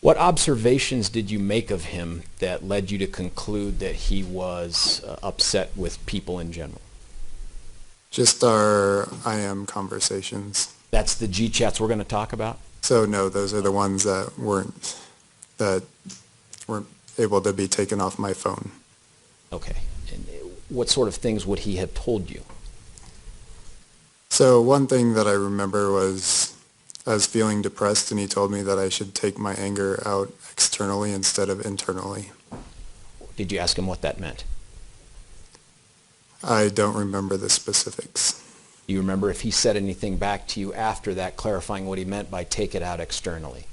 What observations did you make of him that led you to conclude that he was upset with people in general? Just our I am conversations. That's the G-chats we're going to talk about? So no, those are the ones that weren't able to be taken off my phone. Okay. And what sort of things would he have told you? So one thing that I remember was I was feeling depressed and he told me that I should take my anger out externally instead of internally. Did you ask him what that meant? I don't remember the specifics. Do you remember if he said anything back to you after that, clarifying what he meant by take it out externally?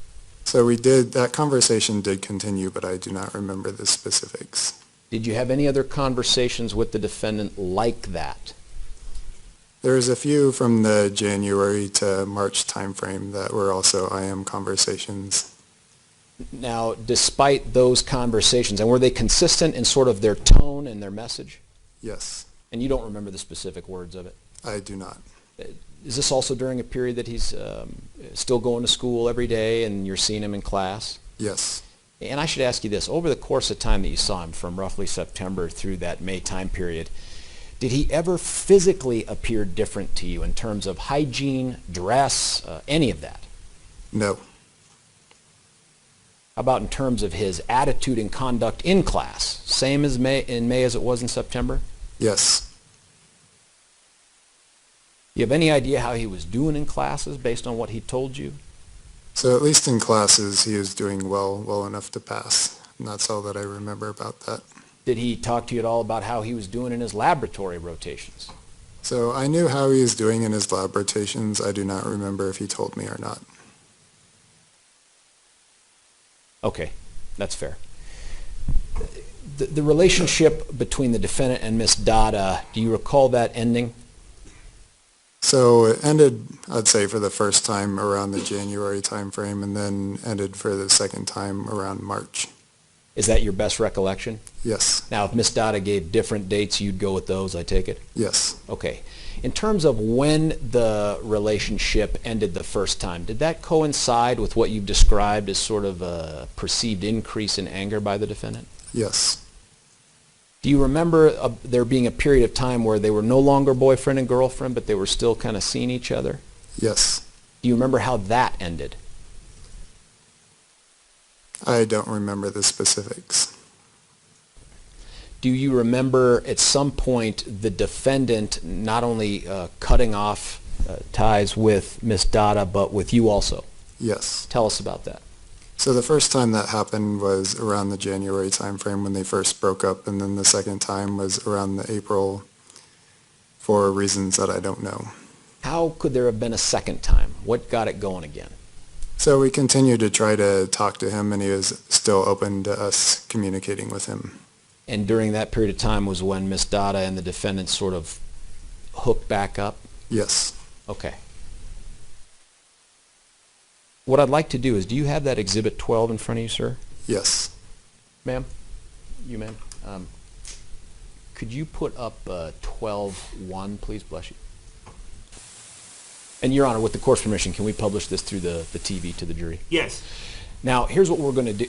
So that conversation did continue, but I do not remember the specifics. Did you have any other conversations with the defendant like that? There's a few from the January to March timeframe that were also I am conversations. Now, despite those conversations, and were they consistent in sort of their tone and their message? Yes, And you don't remember the specific words of it? I do not. Is this also during a period that he's still going to school every day and you're seeing him in class? Yes. And I should ask you this, over the course of time that you saw him from roughly September through that May time period, did he ever physically appear different to you in terms of hygiene, dress, any of that? No. How about in terms of his attitude and conduct in class? Same as in May as it was in September? Yes. Do you have any idea how he was doing in classes based on what he told you? So at least in classes, he is doing well enough to pass. And that's all that I remember about that. Did he talk to you at all about how he was doing in his laboratory rotations? So I knew how he was doing in his lab rotations. I do not remember if he told me or not. Okay, that's fair. The relationship between the defendant and Miss Dada, do you recall that ending? So it ended, I'd say, for the first time around the January timeframe, and then ended for the second time around March. Is that your best recollection? Yes. Now, if Miss Dada gave different dates, you'd go with those, I take it? Yes. Okay. In terms of when the relationship ended the first time, did that coincide with what you've described as sort of a perceived increase in anger by the defendant? Yes. Do you remember there being a period of time where they were no longer boyfriend and girlfriend, but they were still kind of seeing each other? Yes. Do you remember how that ended? I don't remember the specifics. Do you remember at some point the defendant not only cutting off ties with Miss Dada, but with you also? Yes. Tell us about that. So the first time that happened was around the January timeframe when they first broke up, and then the second time was around the April for reasons that I don't know. How could there have been a second time? What got it going again? So we continued to try to talk to him, and he was still open to us communicating with him. And during that period of time was when Miss Dada and the defendant sort of hooked back up? Yes. Okay. What I'd like to do is, do you have that Exhibit 12 in front of you, sir? Yes. Ma'am? You, ma'am? Could you put up 12-1, please? Bless you. And, Your Honor, with the court's permission, can we publish this through the TV to the jury? Yes. Now, here's what we're going to do.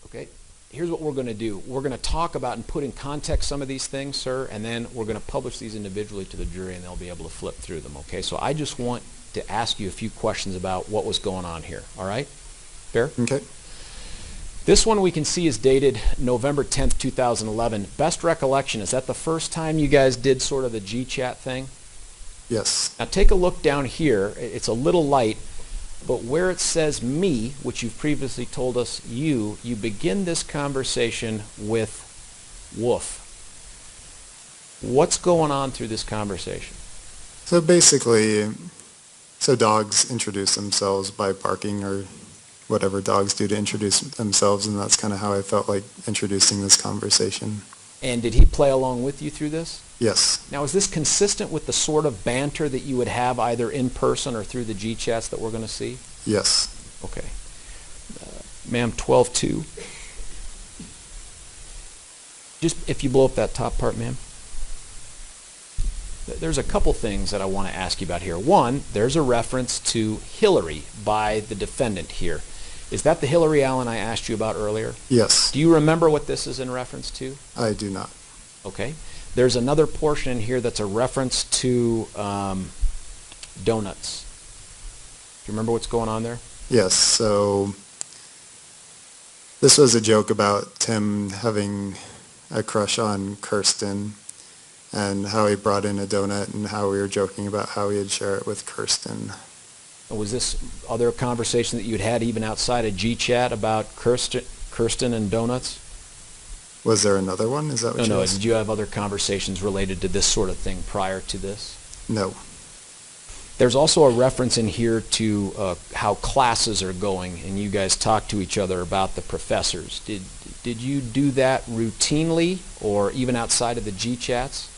Okay? Here's what we're going to do. We're going to talk about and put in context some of these things, sir, and then we're going to publish these individually to the jury, and they'll be able to flip through them, okay? So I just want to ask you a few questions about what was going on here, all right? Fair? Okay. This one we can see is dated November 10th, 2011. Best recollection, is that the first time you guys did sort of the G-chat thing? Yes. Now take a look down here. It's a little light, but where it says me, which you've previously told us you begin this conversation with woof. What's going on through this conversation? So basically, dogs introduce themselves by barking or whatever dogs do to introduce themselves, and that's kind of how I felt like introducing this conversation. And did he play along with you through this? Yes. Now, is this consistent with the sort of banter that you would have either in person or through the G-chats that we're going to see? Yes. Okay. Ma'am, 12-2. Just if you blow up that top part, ma'am. There's a couple things that I want to ask you about here. One, there's a reference to Hillary by the defendant here. Is that the Hillary Allen I asked you about earlier? Yes, Do you remember what this is in reference to? I do not. Okay. There's another portion in here that's a reference to donuts. Do you remember what's going on there? Yes, so this was a joke about Tim having a crush on Kirsten and how he brought in a donut and how we were joking about how he'd share it with Kirsten. Was this other conversation that you'd had even outside of G-Chat about Kirsten and donuts? Was there another one? Is that what No, you no. asked? Did you have other conversations related to this sort of thing prior to this? No. There's also a reference in here to how classes are going, and you guys talk to each other about the professors. Did you do that routinely, or even outside of the G-Chats?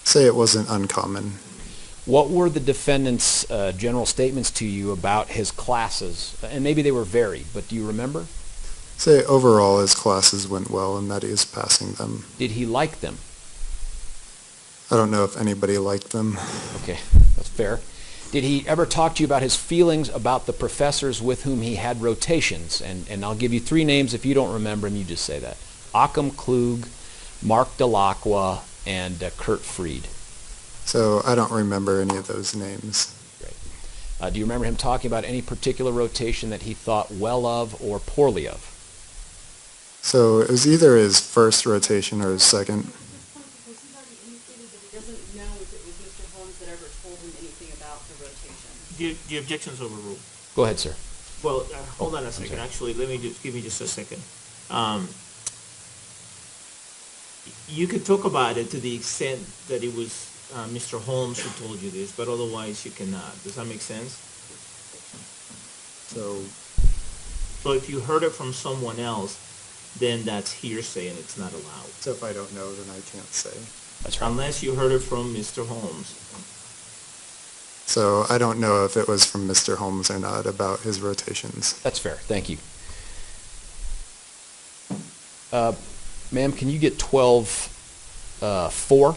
Say it wasn't uncommon. What were the defendant's general statements to you about his classes? And maybe they were varied, but do you remember? Say overall his classes went well and that he was passing them. Did he like them? I don't know if anybody liked them. Okay, that's fair. Did he ever talk to you about his feelings about the professors with whom he had rotations? And I'll give you 3 names. If you don't remember them, you just say that. Occam Klug, Mark Delacqua, and Kurt Fried. So I don't remember any of those names. Great. Do you remember him talking about any particular rotation that he thought well of or poorly of? So it was either his first rotation or his second. Because he's already indicated that he doesn't know if it was Mr. Holmes that ever told him anything about the rotation. The objection's overruled. Go ahead, sir. Well, hold on a sorry. second. Actually, give me just a second. You could talk about it to the extent that it was Mr. Holmes who told you this, but otherwise you cannot. Does that make sense? So if you heard it from someone else, then that's hearsay and it's not allowed. So if I don't know, then I can't say. That's right. Unless you heard it from Mr. Holmes. So I don't know if it was from Mr. Holmes or not about his rotations. That's fair. Thank you. Ma'am, can you get 12-4?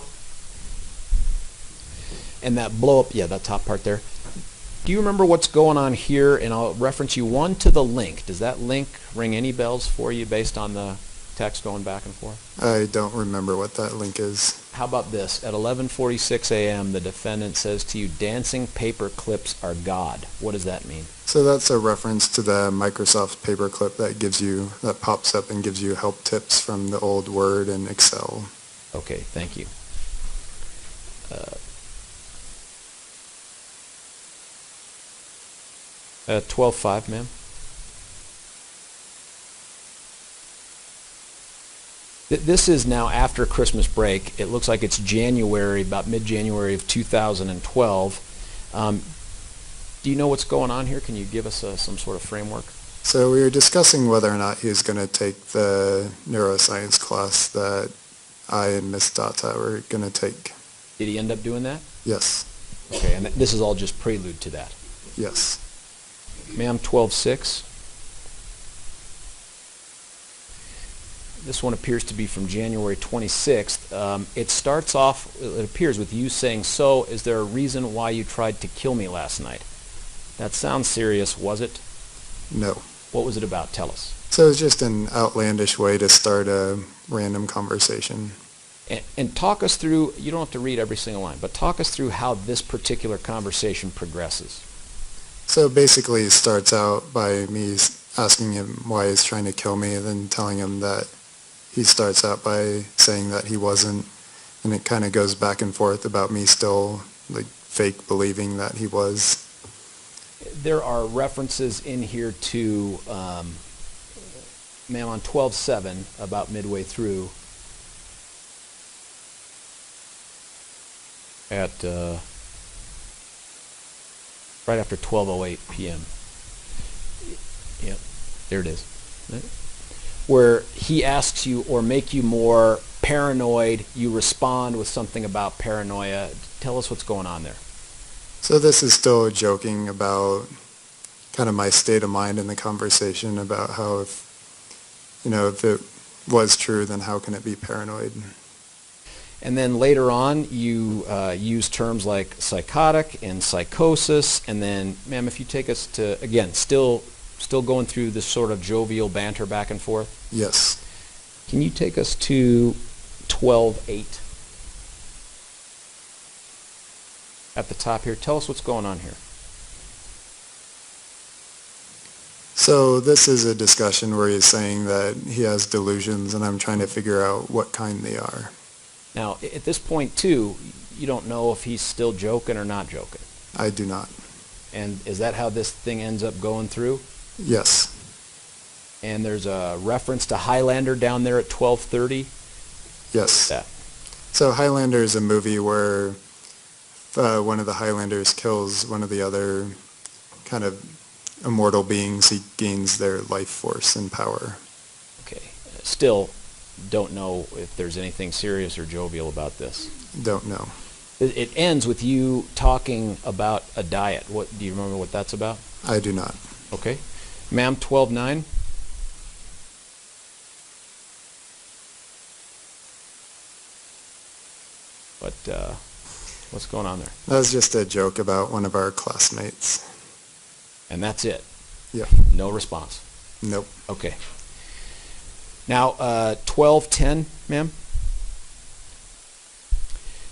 And that blow up, yeah, that top part there. Do you remember what's going on here? And I'll reference you 1 to the link. Does that link ring any bells for you based on the text going back and forth? I don't remember what that link is. How about this? At 11:46 a.m., the defendant says to you, dancing paper clips are God. What does that mean? So that's a reference to the Microsoft paperclip that pops up and gives you help tips from the old Word and Excel. Okay, thank you. 12:05, ma'am. This is now after Christmas break. It looks like it's January, about mid-January of 2012. Do you know what's going on here? Can you give us some sort of framework? So we were discussing whether or not he was going to take the neuroscience class that I and Miss Data were going to take. Did he end up doing that? Yes. Okay, and this is all just prelude to that. Yes. Ma'am, 12:06. This one appears to be from January 26th. It starts off, it appears, with you saying, "So, is there a reason why you tried to kill me last night?" That sounds serious, was it? No. What was it about? Tell us. So it was just an outlandish way to start a random conversation. And talk us through, you don't have to read every single line, but talk us through how this particular conversation progresses. So basically it starts out by me asking him why he's trying to kill me and then telling him that he starts out by saying that he wasn't, and it kind of goes back and forth about me still like fake believing that he was. There are references in here to, ma'am, on 12:07, about midway through, at right after 12:08 p.m. Yep, there it is. Where he asks you or make you more paranoid, you respond with something about paranoia. Tell us what's going on there. So this is still joking about kind of my state of mind in the conversation about how if it was true, then how can it be paranoid? And then later on, you use terms like psychotic and psychosis. And then, ma'am, if you take us to, again, still still going through this sort of jovial banter back and forth? Yes. Can you take us to 12:8? At the top here, tell us what's going on here. So this is a discussion where he's saying that he has delusions, and I'm trying to figure out what kind they are. Now, at this point, too, you don't know if he's still joking or not joking. I do not. And is that how this thing ends up going through? Yes. And there's a reference to Highlander down there at 12:30. Yes. That. So Highlander is a movie where one of the Highlanders kills one of the other kind of immortal beings. He gains their life force and power. Okay. Still don't know if there's anything serious or jovial about this. Don't know. It ends with you talking about a diet. What do you remember what that's about? I do not. Okay. Ma'am, 12:9. But what's going on there? That was just a joke about one of our classmates. And that's it. Yeah. No response. Nope. Okay. Now, 12:10, ma'am.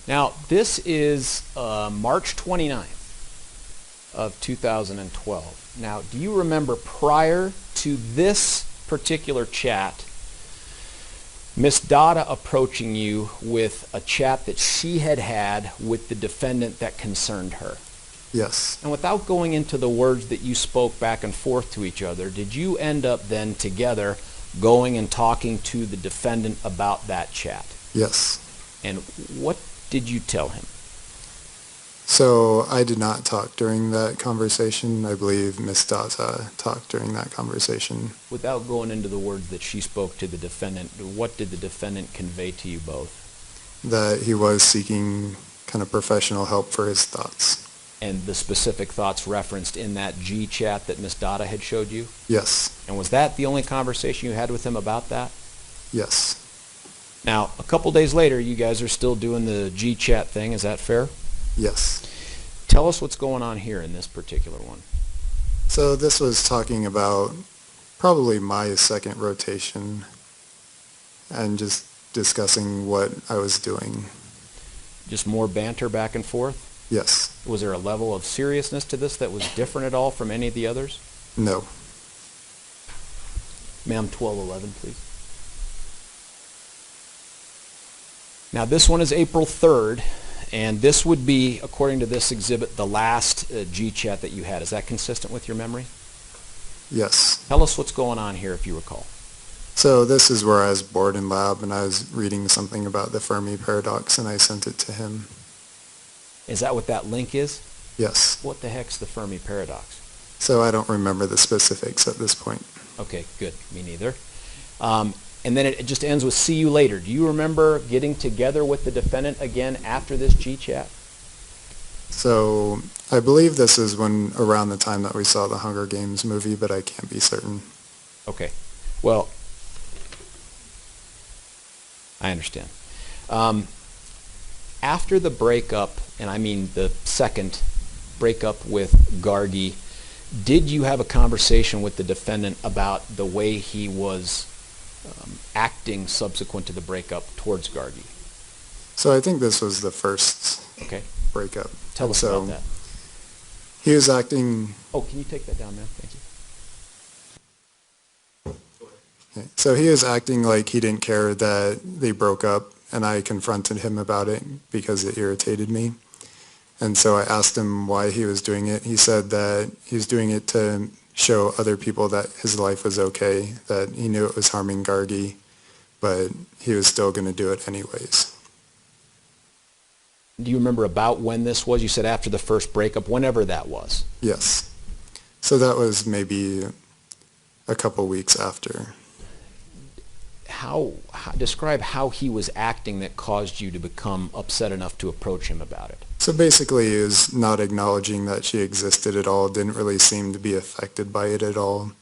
Now, this is March 29th of 2012. Now, do you remember prior to this particular chat, Miss Dada approaching you with a chat that she had had with the defendant that concerned her? Yes. And without going into the words that you spoke back and forth to each other, did you end up then together going and talking to the defendant about that chat? Yes. And what did you tell him? So I did not talk during that conversation. I believe Miss Daza talked during that conversation. Without going into the words that she spoke to the defendant, what did the defendant convey to you both? That he was seeking kind of professional help for his thoughts. And the specific thoughts referenced in that G chat that Miss Dada had showed you? Yes. And was that the only conversation you had with him about that? Yes. Now, a couple days later, you guys are still doing the G chat thing. Is that fair? Yes. Tell us what's going on here in this particular one. So this was talking about probably my second rotation and just discussing what I was doing. Just more banter back and forth? Yes. Was there a level of seriousness to this that was different at all from any of the others? No. Ma'am, 12:11, please. Now, this one is April 3rd, and this would be, according to this exhibit, the last G chat that you had. Is that consistent with your memory? Yes. Tell us what's going on here, if you recall. So this is where I was bored in lab and I was reading something about the Fermi paradox and I sent it to him. Is that what that link is? Yes. What the heck's the Fermi paradox? So I don't remember the specifics at this point. Okay, good. Me neither. And then it just ends with see you later. Do you remember getting together with the defendant again after this G chat? So I believe this is when around the time that we saw the Hunger Games movie, but I can't be certain. Okay. Well, I understand. After the breakup, and I mean the second breakup with Gargi, did you have a conversation with the defendant about the way he was acting subsequent to the breakup towards Gargi? So I think this was the first Okay. breakup. Tell And us so about that. He was acting. Oh, can you take that down, man? Thank you. So he was acting like he didn't care that they broke up, and I confronted him about it because it irritated me. And so I asked him why he was doing it. He said that he was doing it to show other people that his life was okay, that he knew it was harming Gargi, but he was still going to do it anyways. Do you remember about when this was? You said after the first breakup, whenever that was. Yes. So that was maybe a couple weeks after. Describe how he was acting that caused you to become upset enough to approach him about it. So basically he was not acknowledging that she existed at all, didn't really seem to be affected by it at all.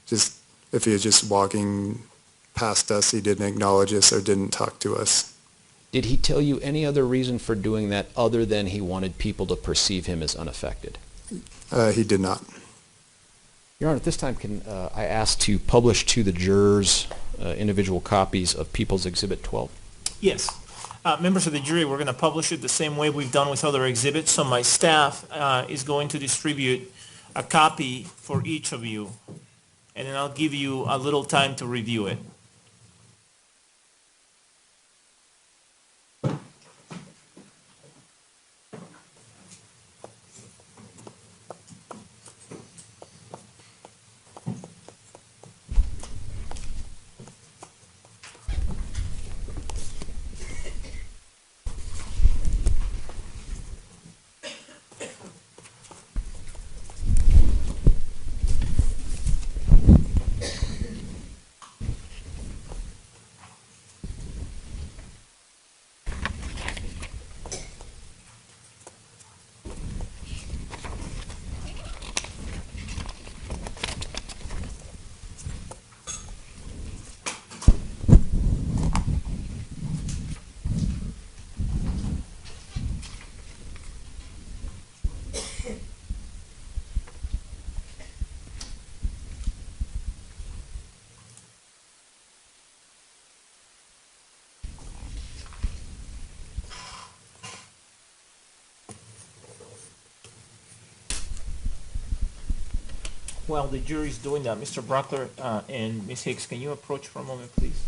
Just if he was just walking past us, he didn't acknowledge us or didn't talk to us. Did he tell you any other reason for doing that other than he wanted people to perceive him as unaffected? He did not. Your Honor, at this time, can I ask to publish to the jurors individual copies of People's Exhibit 12? Yes. Members of the jury, we're going to publish it the same way we've done with other exhibits. So my staff is going to distribute a copy for each of you, and then I'll give you a little time to review it. While the jury's doing that, Mr. Brockler and Ms. Hicks, can you approach for a moment, please?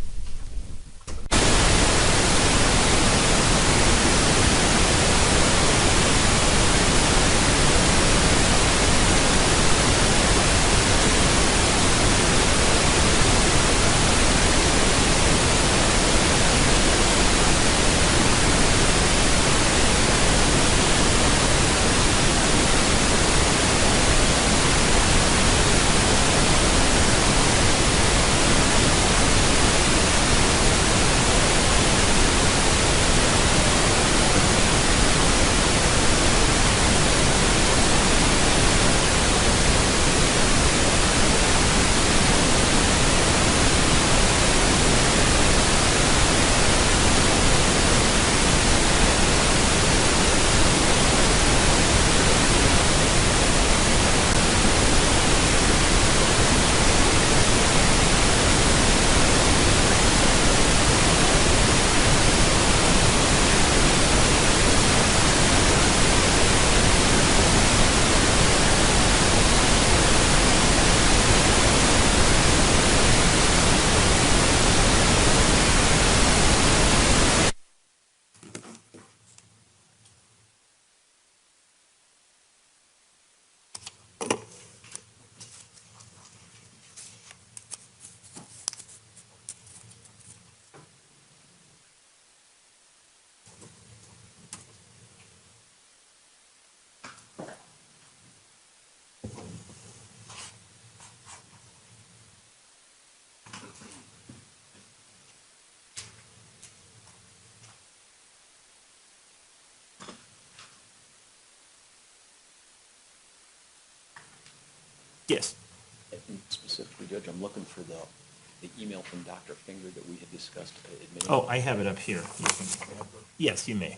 Yes. And specifically, Judge, I'm looking for the email from Dr. Finger that we had discussed admitting. Oh, I have it up here. Yes, you may.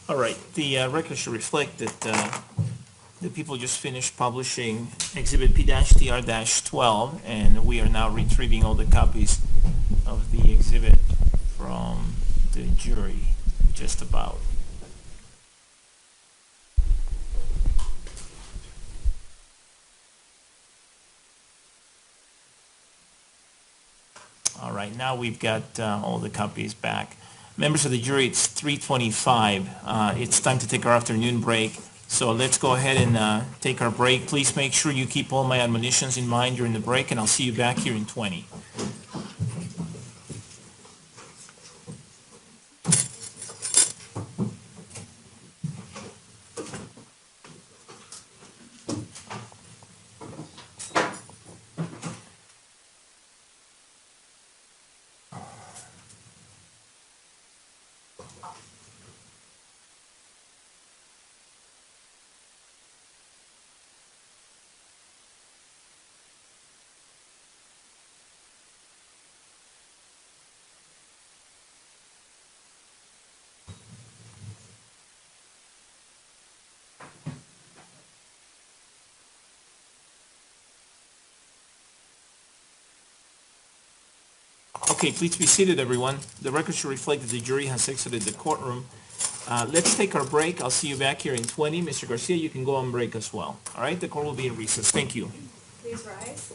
All right, the record should reflect that the people just finished publishing Exhibit P-TR-12, and we are now retrieving all the copies of the exhibit from the jury, just about. All right, now we've got all the copies back. Members of the jury, it's 3:25. It's time to take our afternoon break. So let's go ahead and take our break. Please make sure you keep all my admonitions in mind during the break, and I'll see you back here in 20. Okay, please be seated, everyone. The record should reflect that the jury has exited the courtroom. Let's take our break. I'll see you back here in 20. Mr. Garcia, you can go on break as well. All right, the court will be in recess. Thank you. Please rise.